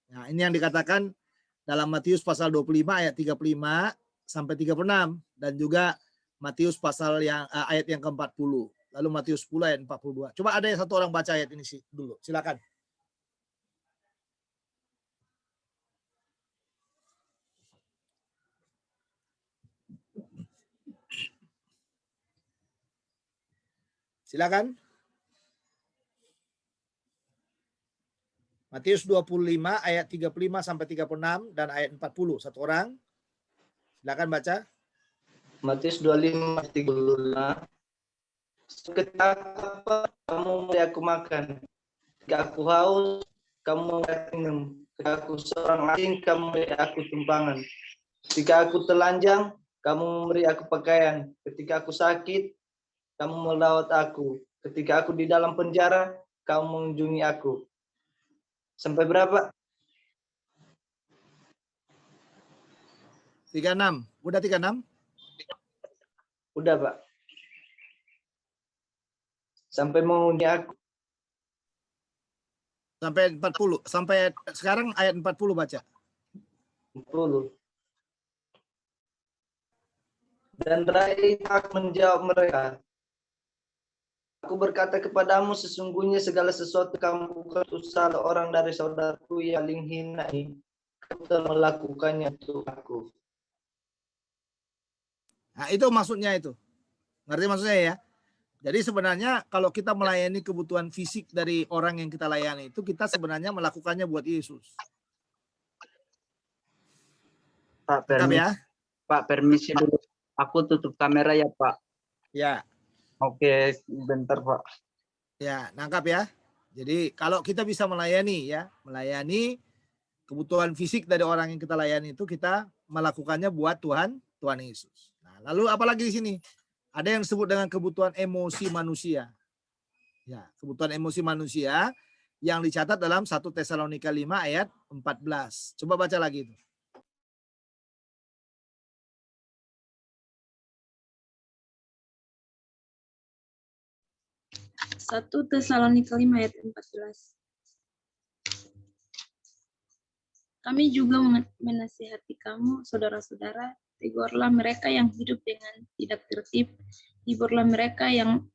Nah, ini yang dikatakan dalam Matius pasal 25 ayat 35 sampai 36 dan juga Matius pasal yang ayat yang ke-40. Lalu Matius 10 ayat 42. Coba ada yang satu orang baca ayat ini sih dulu. Silakan. Silakan. Matius 25 ayat 35 sampai 36 dan ayat 40. Satu orang. Silakan baca. Matius 25 ayat 35. Ketika kamu memberi aku makan, ketika aku haus, kamu memberi aku minum, ketika aku seorang asing, kamu memberi aku tumpangan, ketika aku telanjang, kamu memberi aku pakaian, ketika aku sakit, kamu melawat aku, ketika aku di dalam penjara, kamu mengunjungi aku. Sampai berapa? 36. Udah 36? Udah, Pak. Sampai mengunjungi aku. Sampai 40. Sampai sekarang ayat 40 baca. 40. Dan Rai Ishak menjawab mereka, aku berkata kepadamu, sesungguhnya segala sesuatu kamu bukan usaha orang dari saudaraku yang paling hina ini, kamu telah melakukannya untuk aku. Nah, itu maksudnya itu. Ngerti maksudnya ya? Jadi sebenarnya kalau kita melayani kebutuhan fisik dari orang yang kita layani itu, kita sebenarnya melakukannya buat Yesus. Pak, Tetap permisi, ya? Pak, permisi dulu. Aku tutup kamera ya, Pak. Ya. Oke, bentar, Pak. Ya, nangkap ya. Jadi kalau kita bisa melayani ya, melayani kebutuhan fisik dari orang yang kita layani itu, kita melakukannya buat Tuhan Yesus. Nah, lalu apalagi di sini? Ada yang disebut dengan kebutuhan emosi manusia. Ya, kebutuhan emosi manusia yang dicatat dalam 1 Tesalonika 5 ayat 14. Coba baca lagi itu. 1 Tesalonika 5 ayat 14. Kami juga menasihati kamu, saudara-saudara, tegurlah mereka yang hidup dengan tidak tertib, hiburlah mereka yang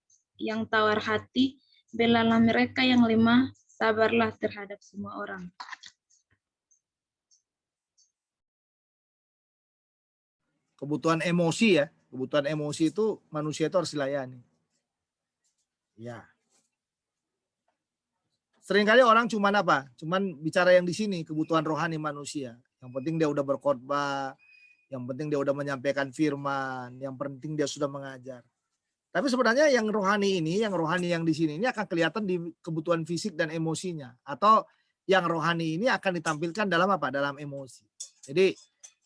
tawar hati, belalah mereka yang lemah, sabarlah terhadap semua orang. Kebutuhan emosi ya, kebutuhan emosi itu manusia itu harus dilayani. Ya. Seringkali orang cuman apa? Cuman bicara yang di sini, kebutuhan rohani manusia. Yang penting dia udah berkhotbah, yang penting dia udah menyampaikan firman, yang penting dia sudah mengajar. Tapi sebenarnya yang rohani yang di sini ini akan kelihatan di kebutuhan fisik dan emosinya. Atau yang rohani ini akan ditampilkan dalam apa? Dalam emosi. Jadi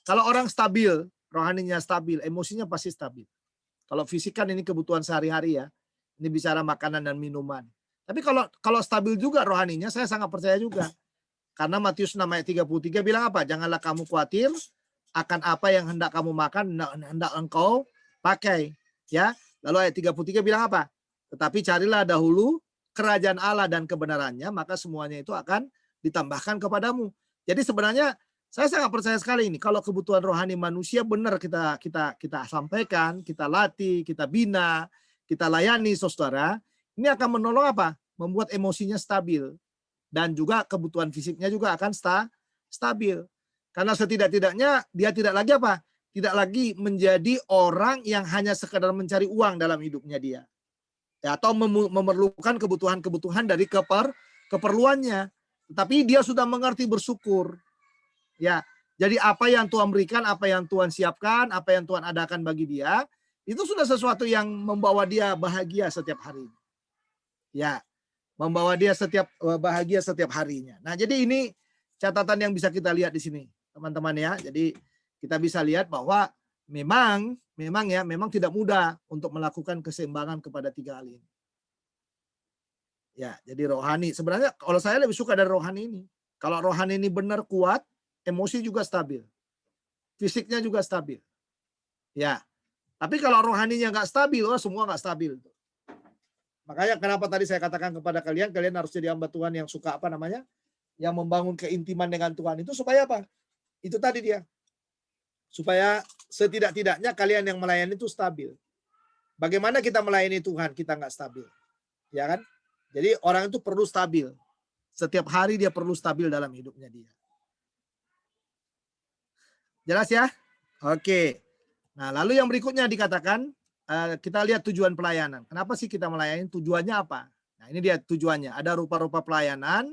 kalau orang stabil, rohaninya stabil, emosinya pasti stabil. Kalau fisik kan ini kebutuhan sehari-hari ya. Ini bicara makanan dan minuman. Tapi kalau stabil juga rohaninya, saya sangat percaya juga. Karena Matius 6 ayat 33 bilang apa? Janganlah kamu khawatir akan apa yang hendak kamu makan, hendak engkau pakai. Ya. Lalu ayat 33 bilang apa? Tetapi carilah dahulu kerajaan Allah dan kebenarannya, maka semuanya itu akan ditambahkan kepadamu. Jadi sebenarnya saya sangat percaya sekali ini. Kalau kebutuhan rohani manusia benar kita sampaikan, kita latih, kita bina, kita layani, saudara, ini akan menolong apa? Membuat emosinya stabil. Dan juga kebutuhan fisiknya juga akan stabil. Karena setidak-tidaknya dia tidak lagi apa? Tidak lagi menjadi orang yang hanya sekedar mencari uang dalam hidupnya dia. Ya, atau memerlukan kebutuhan-kebutuhan dari keperluannya. Tetapi dia sudah mengerti bersyukur. Ya, jadi apa yang Tuhan berikan, apa yang Tuhan siapkan, apa yang Tuhan adakan bagi dia, itu sudah sesuatu yang membawa dia bahagia setiap hari. Ya, membawa dia bahagia setiap harinya. Nah, jadi ini catatan yang bisa kita lihat di sini, teman-teman ya. Jadi kita bisa lihat bahwa memang tidak mudah untuk melakukan keseimbangan kepada tiga hal ini. Ya, jadi rohani. Sebenarnya kalau saya lebih suka dari rohani ini. Kalau rohani ini benar kuat, emosi juga stabil. Fisiknya juga stabil. Ya. Tapi kalau rohaninya nggak stabil, semua nggak stabil. Makanya kenapa tadi saya katakan kepada kalian harus jadi hamba Tuhan yang suka yang membangun keintiman dengan Tuhan. Itu supaya apa? Itu tadi dia. Supaya setidak-tidaknya kalian yang melayani itu stabil. Bagaimana kita melayani Tuhan, kita nggak stabil. Ya kan? Jadi orang itu perlu stabil. Setiap hari dia perlu stabil dalam hidupnya dia. Jelas ya? Oke. Nah, lalu yang berikutnya dikatakan, kita lihat tujuan pelayanan. Kenapa sih kita melayani? Tujuannya apa? Nah, ini dia tujuannya. Ada rupa-rupa pelayanan,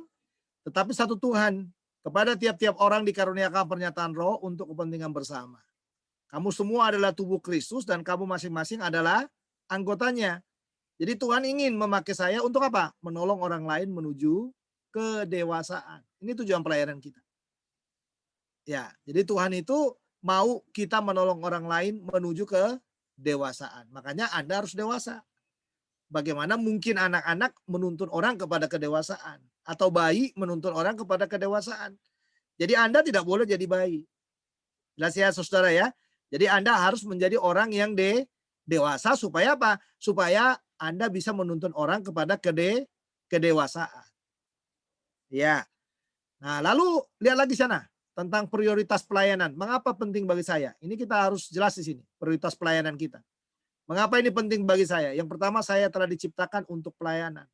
tetapi satu Tuhan. Kepada tiap-tiap orang dikaruniakan pernyataan roh untuk kepentingan bersama. Kamu semua adalah tubuh Kristus dan kamu masing-masing adalah anggotanya. Jadi Tuhan ingin memakai saya untuk apa? Menolong orang lain menuju kedewasaan. Ini tujuan pelayanan kita. Ya, jadi Tuhan itu mau kita menolong orang lain menuju ke kedewasaan. Makanya Anda harus dewasa. Bagaimana mungkin anak-anak menuntun orang kepada kedewasaan? Atau bayi menuntun orang kepada kedewasaan. Jadi Anda tidak boleh jadi bayi. Jelas ya saudara ya. Jadi Anda harus menjadi orang yang dewasa supaya apa? Supaya Anda bisa menuntun orang kepada kedewasaan. Ya. Nah, lalu lihat lagi sana tentang prioritas pelayanan. Mengapa penting bagi saya? Ini kita harus jelas di sini, prioritas pelayanan kita. Mengapa ini penting bagi saya? Yang pertama, saya telah diciptakan untuk pelayanan.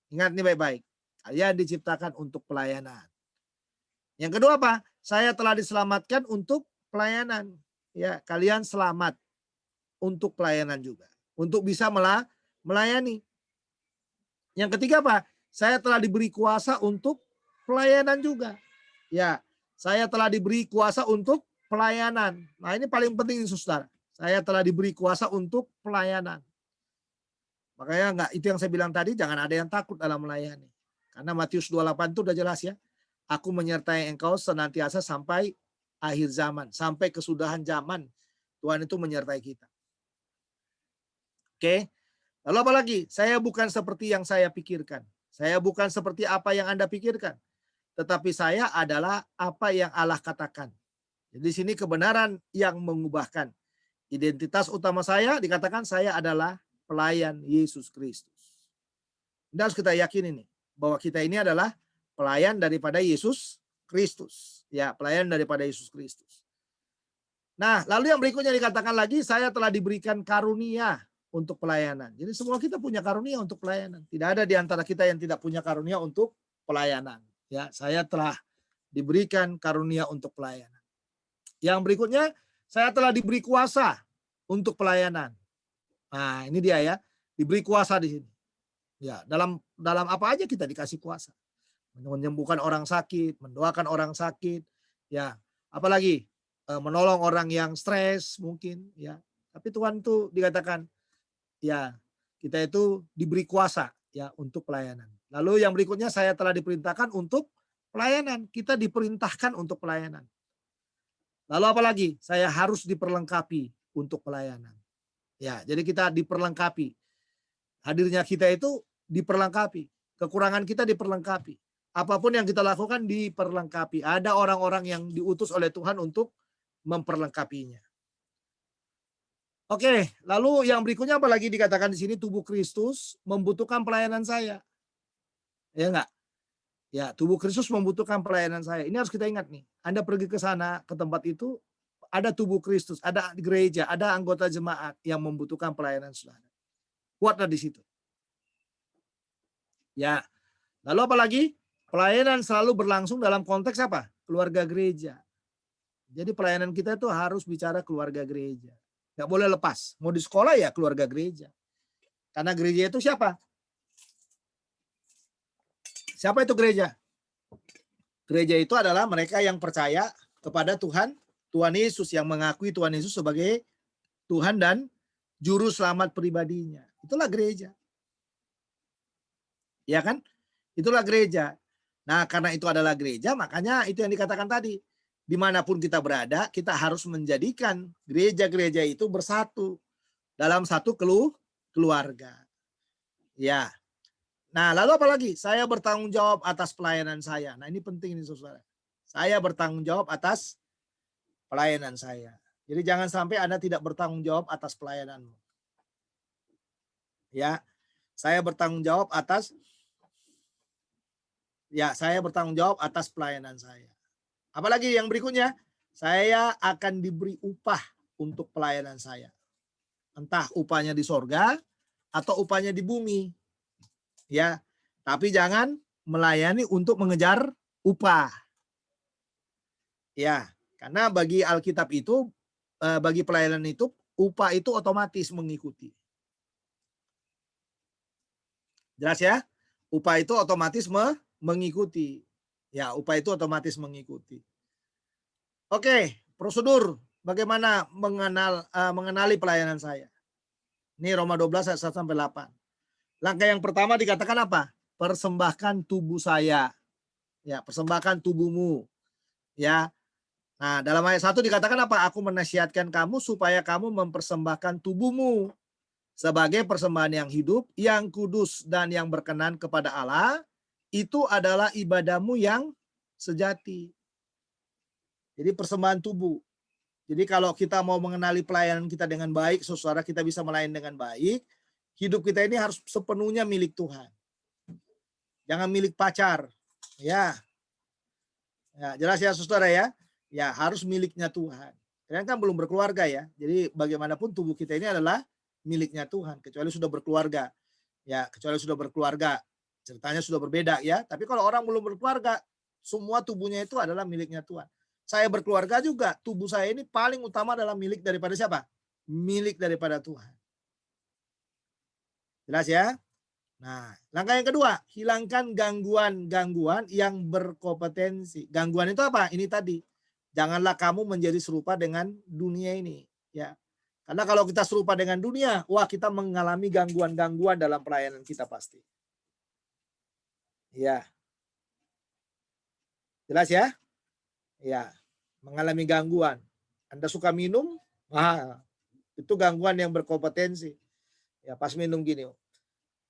Ingat ini baik-baik. Kalian diciptakan untuk pelayanan. Yang kedua apa? Saya telah diselamatkan untuk pelayanan. Ya, kalian selamat untuk pelayanan juga. Untuk bisa melayani. Yang ketiga apa? Saya telah diberi kuasa untuk pelayanan juga. Ya, saya telah diberi kuasa untuk pelayanan. Nah, ini paling penting saudara. Saya telah diberi kuasa untuk pelayanan. Makanya itu yang saya bilang tadi, jangan ada yang takut dalam melayani. Karena Matius 28 itu udah jelas ya. Aku menyertai engkau senantiasa sampai akhir zaman. Sampai kesudahan zaman. Tuhan itu menyertai kita. Oke. Lalu apa lagi? Saya bukan seperti yang saya pikirkan. Saya bukan seperti apa yang Anda pikirkan. Tetapi saya adalah apa yang Allah katakan. Jadi di sini kebenaran yang mengubahkan. Identitas utama saya dikatakan saya adalah pelayan Yesus Kristus. Dan harus kita yakin ini. Bahwa kita ini adalah pelayan daripada Yesus Kristus. Ya, pelayan daripada Yesus Kristus. Nah, lalu yang berikutnya dikatakan lagi, saya telah diberikan karunia untuk pelayanan. Jadi semua kita punya karunia untuk pelayanan. Tidak ada di antara kita yang tidak punya karunia untuk pelayanan. Ya, saya telah diberikan karunia untuk pelayanan. Yang berikutnya, saya telah diberi kuasa untuk pelayanan. Nah, ini dia ya, diberi kuasa di sini. Ya, dalam apa aja kita dikasih kuasa. menyembuhkan orang sakit, mendoakan orang sakit, ya, apalagi menolong orang yang stres mungkin, ya. Tapi Tuhan tuh dikatakan, ya, kita itu diberi kuasa ya untuk pelayanan. Lalu yang berikutnya, saya telah diperintahkan untuk pelayanan. Kita diperintahkan untuk pelayanan. Lalu apalagi? Saya harus diperlengkapi untuk pelayanan. Ya, jadi kita diperlengkapi. Hadirnya kita itu diperlengkapi. Kekurangan kita diperlengkapi. Apapun yang kita lakukan diperlengkapi. Ada orang-orang yang diutus oleh Tuhan untuk memperlengkapinya. Oke, lalu yang berikutnya apa lagi dikatakan di sini, tubuh Kristus membutuhkan pelayanan saya. Ya enggak? Ya, tubuh Kristus membutuhkan pelayanan saya. Ini harus kita ingat nih. Anda pergi ke sana, ke tempat itu, ada tubuh Kristus, ada gereja, ada anggota jemaat yang membutuhkan pelayanan saudara. Kuatlah di situ. Ya. Lalu apa lagi? Pelayanan selalu berlangsung dalam konteks apa? Keluarga gereja. Jadi pelayanan kita itu harus bicara keluarga gereja. Nggak boleh lepas. Mau di sekolah ya keluarga gereja. Karena gereja itu siapa? Siapa itu gereja? Gereja itu adalah mereka yang percaya kepada Tuhan Yesus, yang mengakui Tuhan Yesus sebagai Tuhan dan juru selamat pribadinya. Itulah gereja. Ya kan? Itulah gereja. Nah, karena itu adalah gereja, makanya itu yang dikatakan tadi. Dimanapun kita berada, kita harus menjadikan gereja-gereja itu bersatu dalam satu keluarga. Ya. Nah, lalu apa lagi? Saya bertanggung jawab atas pelayanan saya. Nah, ini penting ini saudara. Saya bertanggung jawab atas pelayanan saya. Jadi jangan sampai Anda tidak bertanggung jawab atas pelayananmu. Ya. Saya bertanggung jawab atas pelayanan saya. Apalagi yang berikutnya, saya akan diberi upah untuk pelayanan saya. Entah upahnya di sorga atau upahnya di bumi. Ya, tapi jangan melayani untuk mengejar upah. Ya, karena bagi Alkitab itu, bagi pelayanan itu, upah itu otomatis mengikuti. Jelas ya? Upah itu otomatis mengikuti. Ya, upah itu otomatis mengikuti. Oke, prosedur bagaimana mengenali pelayanan saya. Ini Roma 12 ayat 1 sampai 8. Langkah yang pertama dikatakan apa? Persembahkan tubuh saya. Ya, persembahkan tubuhmu. Ya. Nah, dalam ayat 1 dikatakan apa? Aku menasihatkan kamu supaya kamu mempersembahkan tubuhmu sebagai persembahan yang hidup, yang kudus dan yang berkenan kepada Allah. Itu adalah ibadahmu yang sejati. Jadi persembahan tubuh. Jadi kalau kita mau mengenali pelayanan kita dengan baik, saudara, kita bisa melayani dengan baik. Hidup kita ini harus sepenuhnya milik Tuhan. Jangan milik pacar. Ya, jelas ya saudara ya. Ya, harus miliknya Tuhan. Kalian kan belum berkeluarga ya. Jadi bagaimanapun tubuh kita ini adalah miliknya Tuhan. Kecuali sudah berkeluarga. Ya, kecuali sudah berkeluarga. Ceritanya sudah berbeda ya. Tapi kalau orang belum berkeluarga, semua tubuhnya itu adalah miliknya Tuhan. Saya berkeluarga juga, tubuh saya ini paling utama adalah milik daripada siapa? Milik daripada Tuhan. Jelas ya? Nah, langkah yang kedua, hilangkan gangguan-gangguan yang berkompetensi. Gangguan itu apa? Ini tadi. Janganlah kamu menjadi serupa dengan dunia ini. Ya. Karena kalau kita serupa dengan dunia, wah kita mengalami gangguan-gangguan dalam pelayanan kita pasti. Ya. Jelas ya? Ya, mengalami gangguan. Anda suka minum? Itu gangguan yang berkompetensi. Ya, pas minum gini.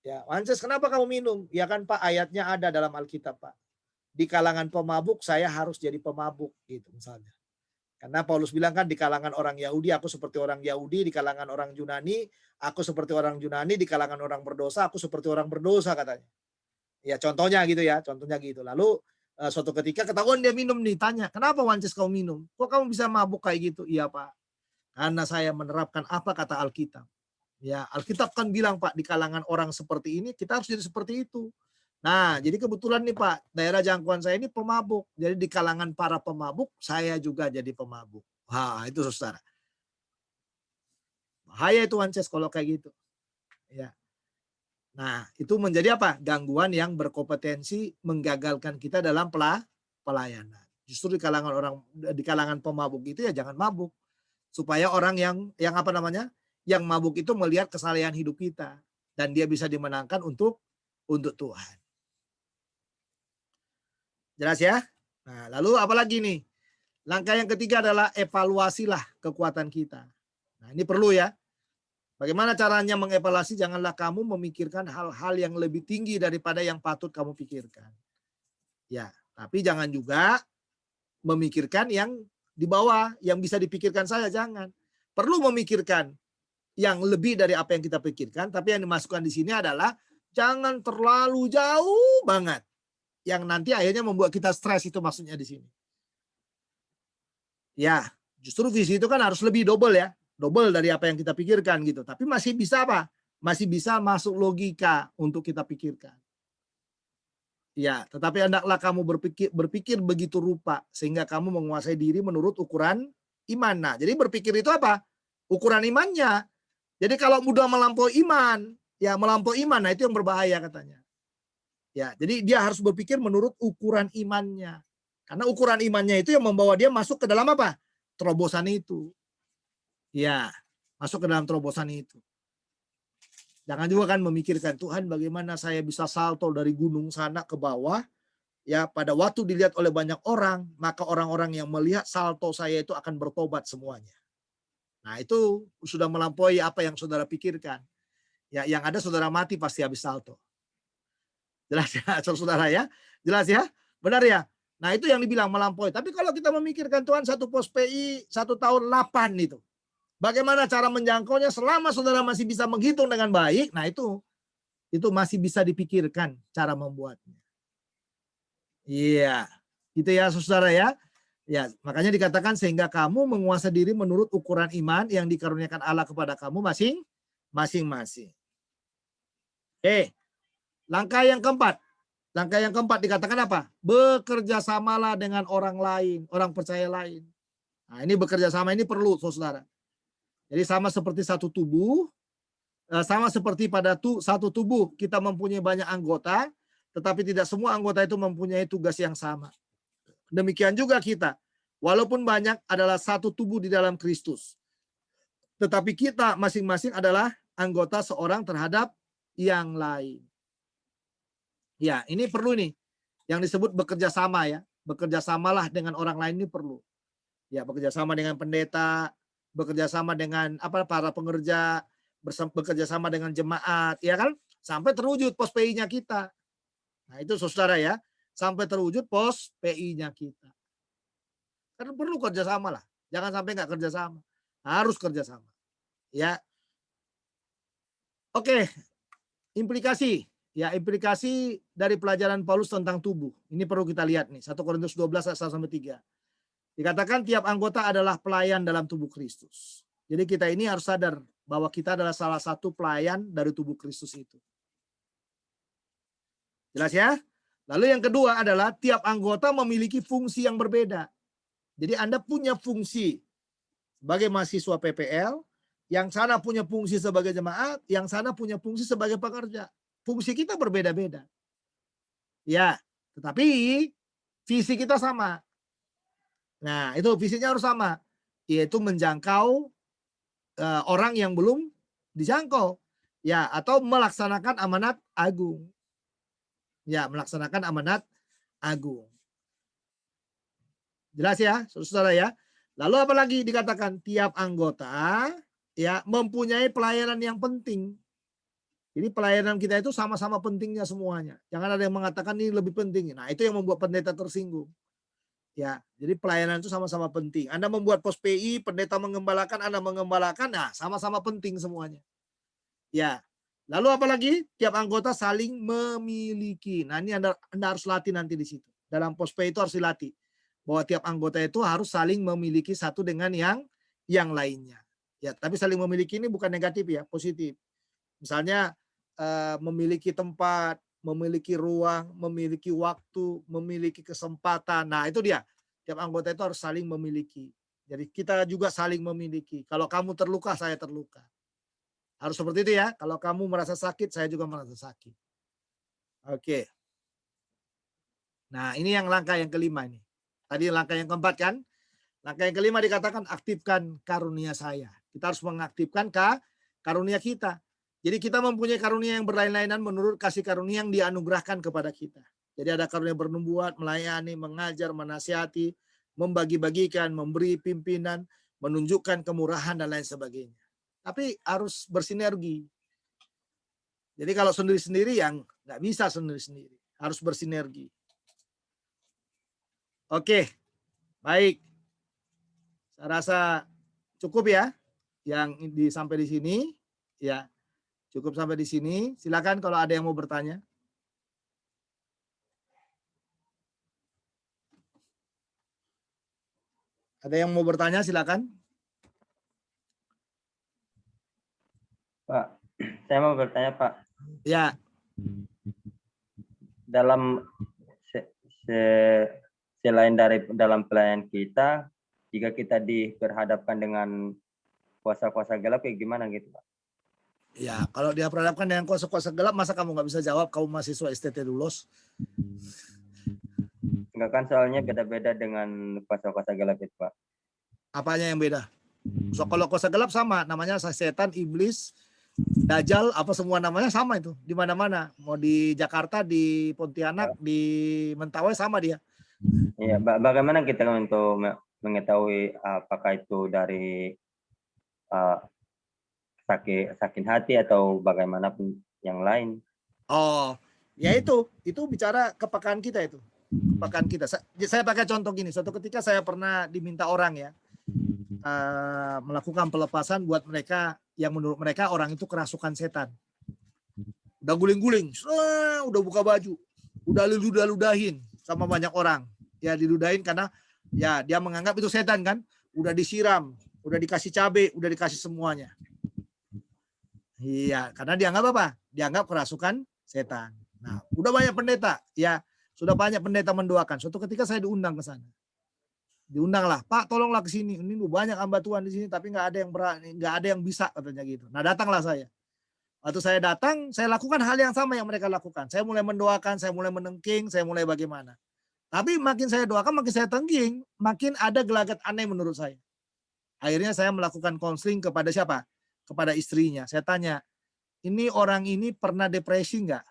Ya, Wances, kenapa kamu minum? Ya kan Pak, ayatnya ada dalam Alkitab Pak. Di kalangan pemabuk saya harus jadi pemabuk gitu misalnya. Karena Paulus bilang kan di kalangan orang Yahudi aku seperti orang Yahudi, di kalangan orang Yunani aku seperti orang Yunani, di kalangan orang berdosa aku seperti orang berdosa katanya. Ya contohnya gitu ya, contohnya gitu. Lalu suatu ketika ketahuan dia minum nih, tanya, kenapa Wances kau minum? Kok kamu bisa mabuk kayak gitu? Iya Pak, karena saya menerapkan apa kata Alkitab. Ya Alkitab kan bilang Pak, di kalangan orang seperti ini kita harus jadi seperti itu. Nah jadi kebetulan nih Pak, daerah jangkauan saya ini pemabuk. Jadi di kalangan para pemabuk saya juga jadi pemabuk. Wah itu saudara. Bahaya itu Wances kalau kayak gitu. Ya. Nah, itu menjadi apa? Gangguan yang berkompetensi menggagalkan kita dalam pelayanan. Justru di kalangan pemabuk itu ya jangan mabuk. Supaya orang yang apa namanya? Yang mabuk itu melihat kesalehan hidup kita dan dia bisa dimenangkan untuk Tuhan. Jelas ya? Nah, lalu apa lagi nih? Langkah yang ketiga adalah evaluasilah kekuatan kita. Nah, ini perlu ya. Bagaimana caranya mengevaluasi? Janganlah kamu memikirkan hal-hal yang lebih tinggi daripada yang patut kamu pikirkan. Ya, tapi jangan juga memikirkan yang di bawah, yang bisa dipikirkan saja, jangan. Perlu memikirkan yang lebih dari apa yang kita pikirkan, tapi yang dimasukkan di sini adalah jangan terlalu jauh banget. Yang nanti akhirnya membuat kita stres, itu maksudnya di sini. Ya, justru visi itu kan harus lebih double ya. Double dari apa yang kita pikirkan gitu. Tapi masih bisa apa? Masih bisa masuk logika untuk kita pikirkan. Ya, tetapi hendaklah kamu berpikir begitu rupa sehingga kamu menguasai diri menurut ukuran iman. Nah, jadi berpikir itu apa? Ukuran imannya. Jadi kalau mudah melampaui iman, ya melampaui iman, nah itu yang berbahaya katanya. Ya, jadi dia harus berpikir menurut ukuran imannya. Karena ukuran imannya itu yang membawa dia masuk ke dalam apa? Terobosan itu. Ya, masuk ke dalam terobosan itu. Jangan juga kan memikirkan, Tuhan bagaimana saya bisa salto dari gunung sana ke bawah. Ya, pada waktu dilihat oleh banyak orang, maka orang-orang yang melihat salto saya itu akan bertobat semuanya. Nah, itu sudah melampaui apa yang saudara pikirkan. Ya, yang ada saudara mati pasti habis salto. Jelas ya, saudara ya? Jelas ya? Benar ya? Nah, itu yang dibilang melampaui. Tapi kalau kita memikirkan Tuhan satu pos PI 1 tahun 8 itu. Bagaimana cara menjangkaunya selama saudara masih bisa menghitung dengan baik, nah itu masih bisa dipikirkan cara membuatnya. Iya, gitu ya saudara ya. Ya, makanya dikatakan sehingga kamu menguasai diri menurut ukuran iman yang dikaruniakan Allah kepada kamu masing-masing. Langkah yang keempat. Langkah yang keempat dikatakan apa? Bekerja samalah dengan orang lain, orang percaya lain. Nah, ini bekerja sama ini perlu saudara. Jadi sama seperti satu tubuh, sama seperti pada satu tubuh kita mempunyai banyak anggota, tetapi tidak semua anggota itu mempunyai tugas yang sama. Demikian juga kita, walaupun banyak adalah satu tubuh di dalam Kristus, tetapi kita masing-masing adalah anggota seorang terhadap yang lain. Ya, ini perlu nih, yang disebut bekerja sama ya, bekerja samalah dengan orang lain ini perlu. Ya, bekerja sama dengan pendeta, bekerja sama dengan para pengerja, bekerja sama dengan jemaat, ya kan? Sampai terwujud pos PI-nya kita. Nah, itu saudara ya, sampai terwujud pos PI-nya kita. Kan perlu kerja sama lah. Jangan sampai nggak kerja sama. Harus kerja sama. Ya. Oke. Implikasi. Ya, implikasi dari pelajaran Paulus tentang tubuh. Ini perlu kita lihat nih. 1 Korintus 12 ayat 1-3. Dikatakan tiap anggota adalah pelayan dalam tubuh Kristus. Jadi kita ini harus sadar bahwa kita adalah salah satu pelayan dari tubuh Kristus itu. Jelas ya? Lalu yang kedua adalah tiap anggota memiliki fungsi yang berbeda. Jadi Anda punya fungsi sebagai mahasiswa PPL, yang sana punya fungsi sebagai jemaat, yang sana punya fungsi sebagai pekerja. Fungsi kita berbeda-beda. Ya, tetapi visi kita sama. Nah, itu visinya harus sama, yaitu menjangkau orang yang belum dijangkau, ya, atau melaksanakan amanat agung. Ya, melaksanakan amanat agung. Jelas ya, saudara ya. Lalu apa lagi dikatakan? Tiap anggota ya mempunyai pelayanan yang penting. Jadi pelayanan kita itu sama-sama pentingnya semuanya. Jangan ada yang mengatakan ini lebih penting. Nah, itu yang membuat pendeta tersinggung. Ya, jadi pelayanan itu sama-sama penting. Anda membuat pos PI, pendeta mengembalakan, Anda mengembalakan, nah sama-sama penting semuanya. Ya, lalu apalagi tiap anggota saling memiliki. Nah, ini Anda harus latih nanti di situ. Dalam pos PI itu harus dilatih bahwa tiap anggota itu harus saling memiliki satu dengan yang lainnya. Ya, tapi saling memiliki ini bukan negatif ya, positif. Misalnya memiliki tempat, memiliki ruang, memiliki waktu, memiliki kesempatan. Nah, itu dia. Tiap anggota itu harus saling memiliki. Jadi kita juga saling memiliki. Kalau kamu terluka, saya terluka. Harus seperti itu ya. Kalau kamu merasa sakit, saya juga merasa sakit. Oke. Nah, ini yang langkah yang kelima ini. Tadi langkah yang keempat kan? Langkah yang kelima dikatakan aktifkan karunia saya. Kita harus mengaktifkan karunia kita. Jadi kita mempunyai karunia yang berlain-lainan menurut kasih karunia yang dianugerahkan kepada kita. Jadi ada karunia bernubuat, melayani, mengajar, menasihati, membagi-bagikan, memberi pimpinan, menunjukkan kemurahan dan lain sebagainya. Tapi harus bersinergi. Jadi kalau sendiri-sendiri yang nggak bisa sendiri-sendiri. Harus bersinergi. Oke, baik. Saya rasa cukup ya yang sampai di sini. Ya, cukup sampai di sini. Silakan kalau ada yang mau bertanya. Ada yang mau bertanya, silakan. Pak, saya mau bertanya Pak, Ya, dalam selain dari dalam pelayanan kita, jika kita diperhadapkan dengan kuasa-kuasa gelap, kayak gimana gitu Pak? ya, kalau dia perhadapkan dengan kuasa-kuasa gelap, masa kamu nggak bisa jawab? Kamu mahasiswa STT lulus. Enggak kan soalnya beda-beda dengan kuasa-kuasa gelap itu Pak. Apanya yang beda? So, kalau kuasa gelap sama, namanya setan, iblis, dajjal, apa semua namanya sama itu. Di mana-mana. Mau di Jakarta, di Pontianak, di Mentawai sama dia. Iya, bagaimana kita untuk mengetahui apakah itu dari sakit hati atau bagaimanapun yang lain? Oh, ya itu bicara kepekaan kita itu. Kepekaan kita. Saya pakai contoh gini. Suatu ketika saya pernah diminta orang ya, melakukan pelepasan buat mereka yang menurut mereka orang itu kerasukan setan. Udah guling-guling, udah buka baju, udah ludahin sama banyak orang. Ya diludahin karena ya dia menganggap itu setan kan. Udah disiram, udah dikasih cabai, udah dikasih semuanya. Iya, karena dianggap apa? Dianggap kerasukan setan. Nah, udah banyak pendeta, ya sudah banyak pendeta mendoakan. Suatu ketika saya diundang ke sana. Diundanglah, Pak, tolonglah ke sini. Ini banyak hamba Tuhan di sini, tapi nggak ada yang berani, nggak ada yang bisa katanya gitu. Nah, datanglah saya. Waktu saya datang, saya lakukan hal yang sama yang mereka lakukan. Saya mulai mendoakan, saya mulai menengking, saya mulai bagaimana. Tapi makin saya doakan, makin saya tengking, makin ada gelagat aneh menurut saya. Akhirnya saya melakukan konseling kepada siapa? Kepada istrinya. Saya tanya, ini orang ini pernah depresi nggak?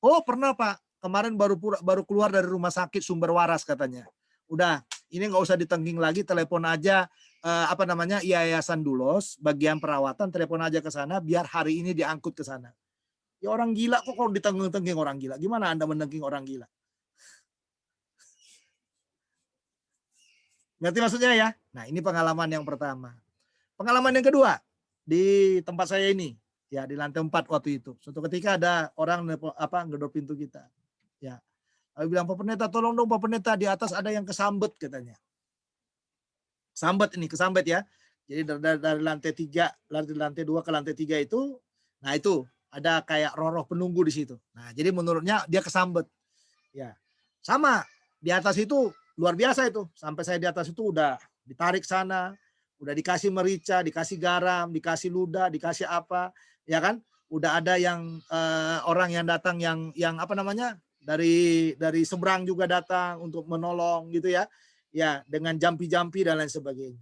Oh, pernah Pak. Kemarin baru keluar dari rumah sakit Sumber Waras katanya. Udah, ini nggak usah ditengking lagi, telepon aja Yayasan Dulos, bagian perawatan, telepon aja ke sana, biar hari ini diangkut ke sana. Ya orang gila kok kalau ditengking orang gila. Gimana Anda menengking orang gila? Ngerti maksudnya ya? Nah, ini pengalaman yang pertama. Pengalaman yang kedua, di tempat saya ini, ya di lantai 4 waktu itu. Suatu ketika ada orang ngedor pintu kita. Ya. Lalu bilang, Pak Pendeta, tolong dong Pak Pendeta, di atas ada yang kesambet katanya. Kesambet ya. Jadi dari lantai 3, dari lantai 2 ke lantai 3 itu, nah itu ada kayak roh-roh penunggu di situ. Nah, jadi menurutnya dia kesambet. Ya. Sama, di atas itu luar biasa itu. Sampai saya di atas itu udah ditarik sana, udah dikasih merica, dikasih garam, dikasih ludah, dikasih apa, ya kan? Udah ada yang orang yang datang yang apa namanya? Dari seberang juga datang untuk menolong gitu ya. Ya, dengan jampi-jampi dan lain sebagainya.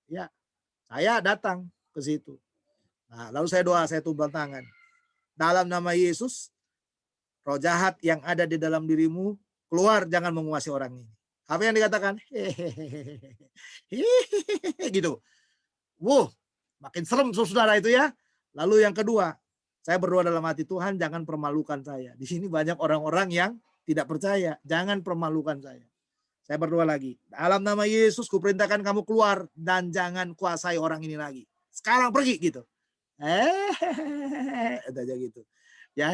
Ya. Saya datang ke situ. Nah, lalu saya doa, saya tumbang tangan. Dalam nama Yesus, roh jahat yang ada di dalam dirimu keluar, jangan menguasai orang ini. Apa yang dikatakan? Gitu. Makin serem saudara itu ya. Lalu yang kedua, saya berdoa dalam hati, Tuhan jangan permalukan saya. Di sini banyak orang-orang yang tidak percaya. Jangan permalukan saya. Saya berdoa lagi. Dalam nama Yesus, kuperintahkan kamu keluar dan jangan kuasai orang ini lagi. Sekarang pergi gitu. Aja gitu. Ya,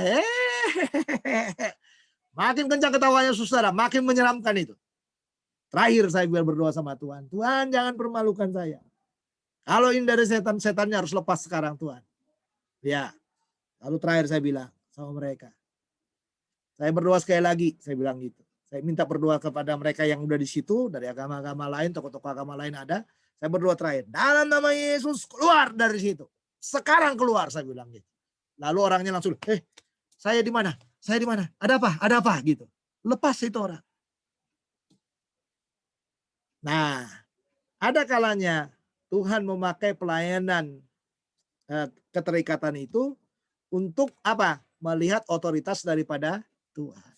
makin kencang ketawanya saudara, makin menyeramkan itu. Terakhir saya biar berdoa sama Tuhan. Tuhan jangan permalukan saya. Kalau ini dari setan, setannya harus lepas sekarang Tuhan. Ya. Lalu terakhir saya bilang sama mereka. Saya berdoa sekali lagi, saya bilang gitu. Saya minta berdoa kepada mereka yang udah di situ, dari agama-agama lain, tokoh-tokoh agama lain ada. Saya berdoa terakhir. Dalam nama Yesus, keluar dari situ. sekarang keluar, saya bilang gitu. Lalu orangnya langsung, saya di mana? Saya di mana? Ada apa? Ada apa? Gitu. Lepas itu orang. Nah, ada kalanya Tuhan memakai pelayanan keterikatan itu untuk apa? Melihat otoritas daripada Tuhan.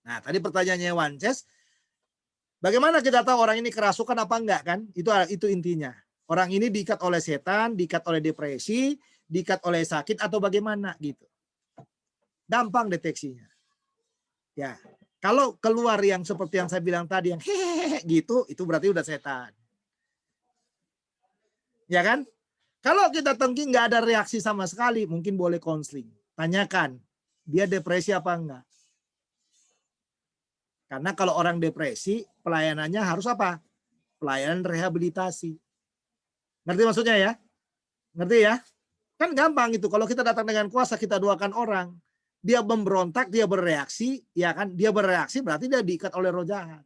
Nah, tadi pertanyaannya Wances, bagaimana kita tahu orang ini kerasukan apa enggak kan? Itu intinya. Orang ini diikat oleh setan, diikat oleh depresi, diikat oleh sakit atau bagaimana gitu. Gampang deteksinya. Ya, kalau keluar yang seperti yang saya bilang tadi yang hehehe gitu, itu berarti udah setan. Ya kan? Kalau kita tengking nggak ada reaksi sama sekali, mungkin boleh konseling. Tanyakan, dia depresi apa enggak? Karena kalau orang depresi, pelayanannya harus apa? Pelayanan rehabilitasi. Ngerti maksudnya ya? Ngerti ya? Kan gampang itu. Kalau kita datang dengan kuasa, kita doakan orang. Dia memberontak, dia bereaksi, ya kan? Dia bereaksi berarti dia diikat oleh roh jahat.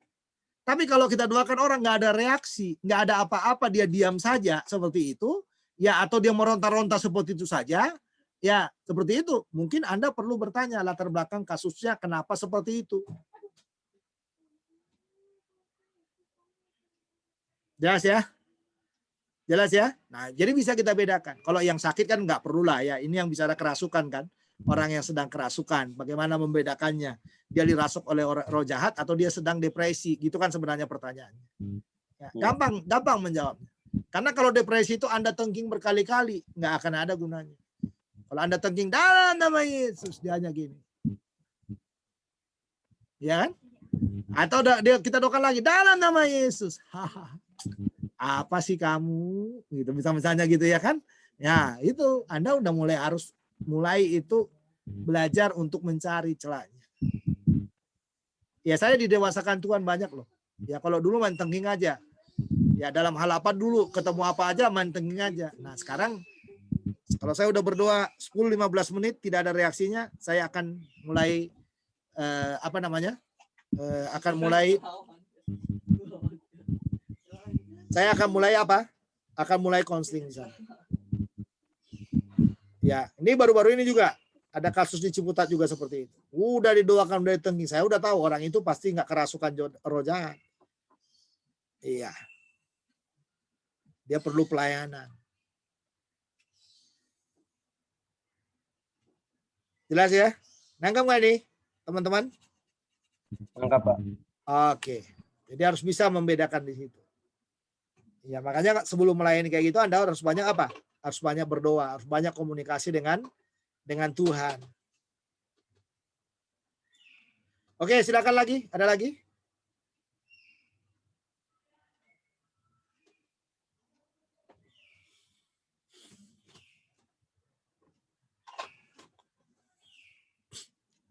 Tapi kalau kita doakan orang nggak ada reaksi, nggak ada apa-apa, dia diam saja seperti itu, ya atau dia meronta-ronta seperti itu saja, ya seperti itu. Mungkin Anda perlu bertanya latar belakang kasusnya kenapa seperti itu. Jelas ya? Jelas ya? Nah, jadi bisa kita bedakan. Kalau yang sakit kan nggak perlu lah ya. Ini yang bicara kerasukan kan. Orang yang sedang kerasukan. Bagaimana membedakannya? Dia dirasuk oleh roh jahat atau dia sedang depresi? Gitu kan sebenarnya pertanyaannya. Ya, gampang menjawabnya. Karena kalau depresi itu Anda tengking berkali-kali, nggak akan ada gunanya. Kalau Anda tengking dalam nama Yesus, dia hanya gini. Ya kan? Atau kita doakan lagi dalam nama Yesus. Apa sih kamu? Gitu misalnya gitu ya kan? Ya, itu Anda udah mulai itu belajar untuk mencari celahnya. Ya saya didewasakan Tuhan banyak loh. Ya kalau dulu main tengking aja. Ya dalam hal apa dulu ketemu apa aja main tengking aja. Nah, sekarang kalau saya udah berdoa 10-15 menit tidak ada reaksinya, saya akan mulai saya akan mulai apa? Akan mulai konseling di sana. Ya, ini baru-baru ini juga ada kasus di Ciputat juga seperti itu. Udah didoakan dari tengking, saya udah tahu orang itu pasti nggak kerasukan roh jahat. Iya. Dia perlu pelayanan. Jelas ya? Nangkap nggak nih, teman-teman? Nangkap, Pak. Oke. Jadi harus bisa membedakan di situ. Ya, makanya sebelum melayani kayak gitu Anda harus banyak apa? Harus banyak berdoa, harus banyak komunikasi dengan Tuhan. Oke, silakan lagi. Ada lagi?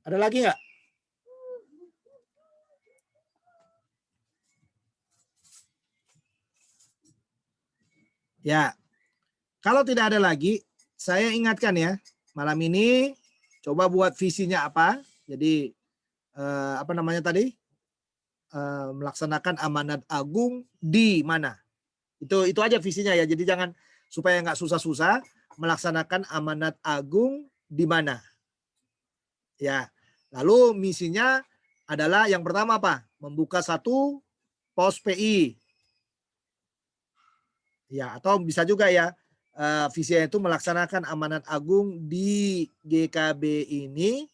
Ada lagi nggak? Ya, kalau tidak ada lagi, saya ingatkan ya, malam ini coba buat visinya apa. Jadi apa namanya tadi? Melaksanakan amanat agung di mana? Itu aja visinya ya. Jadi jangan supaya nggak susah-susah melaksanakan amanat agung di mana. Ya. Lalu misinya adalah yang pertama apa? Membuka satu pos PI. Ya, atau bisa juga ya visinya itu melaksanakan amanat agung di GKB ini,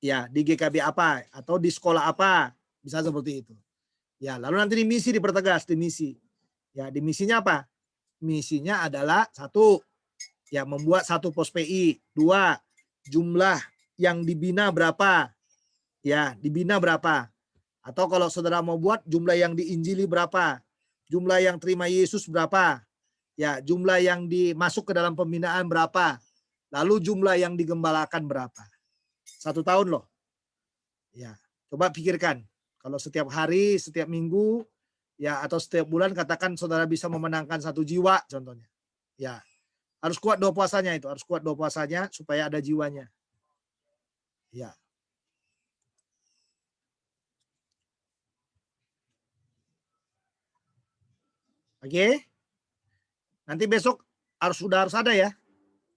ya di GKB apa atau di sekolah apa, bisa seperti itu. Ya, lalu nanti di misi dipertegas di misi. Ya, di misinya apa? Misinya adalah satu, ya membuat satu pos PI, dua, jumlah yang dibina berapa, ya dibina berapa. Atau kalau saudara mau buat jumlah yang diinjili berapa, jumlah yang terima Yesus berapa, ya jumlah yang dimasuk ke dalam pembinaan berapa, lalu jumlah yang digembalakan berapa. 1 tahun loh. Ya, coba pikirkan kalau setiap hari, setiap minggu, ya atau setiap bulan katakan saudara bisa memenangkan 1 jiwa contohnya. Ya, harus kuat doa puasanya itu, harus kuat doa puasanya supaya ada jiwanya. Ya. Oke. Nanti besok harus ada ya.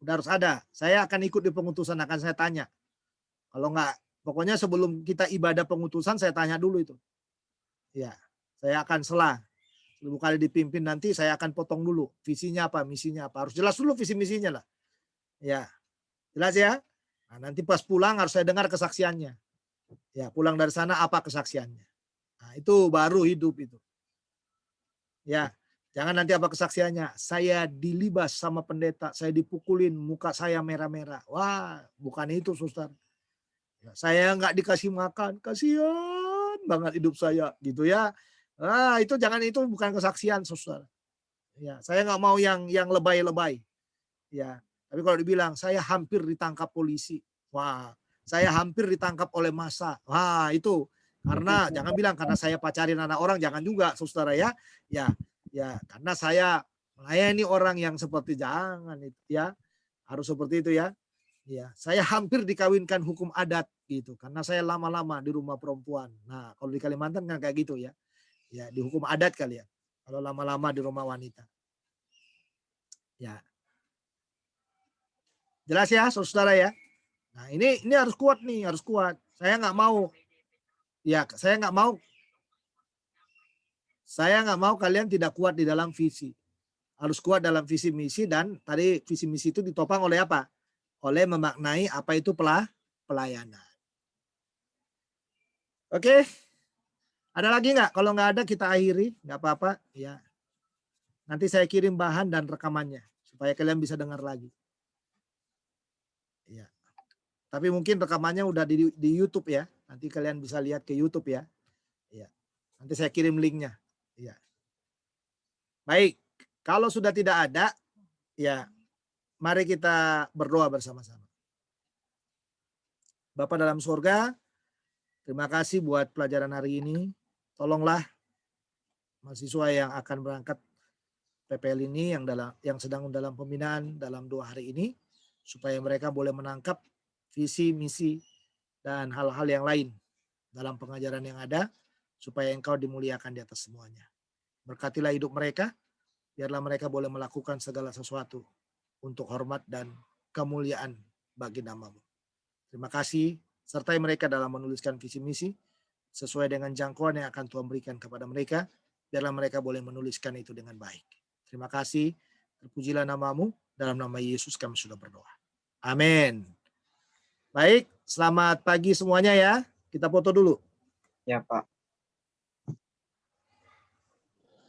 Udah harus ada. Saya akan ikut di pengutusan, akan saya tanya. Kalau enggak, pokoknya sebelum kita ibadah pengutusan saya tanya dulu itu. Ya, saya akan selah. Sebelum kali dipimpin nanti saya akan potong dulu. Visinya apa, misinya apa. Harus jelas dulu visi misinya lah. Ya, jelas ya. Nah, nanti pas pulang harus saya dengar kesaksiannya. Ya, pulang dari sana apa kesaksiannya. Nah, itu baru hidup itu. Ya, jangan nanti apa kesaksiannya. Saya dilibas sama pendeta, saya dipukulin, muka saya merah-merah. Wah, bukan itu, Suster. Ya, saya nggak dikasih makan, kasihan banget hidup saya, gitu ya. Ah, itu jangan, itu bukan kesaksian, Suster. Ya, saya nggak mau yang lebay-lebay. Ya, tapi kalau dibilang saya hampir ditangkap polisi, wah, saya hampir ditangkap oleh massa, wah itu karena jangan bilang karena saya pacarin anak orang, jangan juga, Saudara ya, ya karena saya melayani orang yang seperti, jangan itu ya, harus seperti itu ya. Ya, saya hampir dikawinkan hukum adat gitu karena saya lama-lama di rumah perempuan. Nah, kalau di Kalimantan kan kayak gitu ya. Ya, di hukum adat kali ya. Kalau lama-lama di rumah wanita. Ya. Jelas ya, Saudara ya. Nah, ini harus kuat nih, harus kuat. Saya nggak mau. Ya, saya nggak mau kalian tidak kuat di dalam visi. Harus kuat dalam visi misi, dan tadi visi misi itu ditopang oleh apa? Oleh memaknai apa itu pelayanan. Oke. Ada lagi nggak? Kalau nggak ada kita akhiri, nggak apa-apa. Ya. Nanti saya kirim bahan dan rekamannya supaya kalian bisa dengar lagi. Ya. Tapi mungkin rekamannya udah di YouTube ya. Nanti kalian bisa lihat ke YouTube ya. Ya. Nanti saya kirim linknya. Ya. Baik. Kalau sudah tidak ada, ya mari kita berdoa bersama-sama. Bapa dalam surga, terima kasih buat pelajaran hari ini. Tolonglah mahasiswa yang akan berangkat PPL ini yang sedang dalam pembinaan dalam 2 hari ini, supaya mereka boleh menangkap visi, misi, dan hal-hal yang lain dalam pengajaran yang ada, supaya Engkau dimuliakan di atas semuanya. Berkatilah hidup mereka, biarlah mereka boleh melakukan segala sesuatu untuk hormat dan kemuliaan bagi nama-Mu. Terima kasih, sertai mereka dalam menuliskan visi misi, sesuai dengan jangkauan yang akan Tuhan berikan kepada mereka, biarlah mereka boleh menuliskan itu dengan baik. Terima kasih, terpujilah nama-Mu, dalam nama Yesus kami sudah berdoa. Amin. Baik, selamat pagi semuanya ya. Kita foto dulu. Ya, Pak.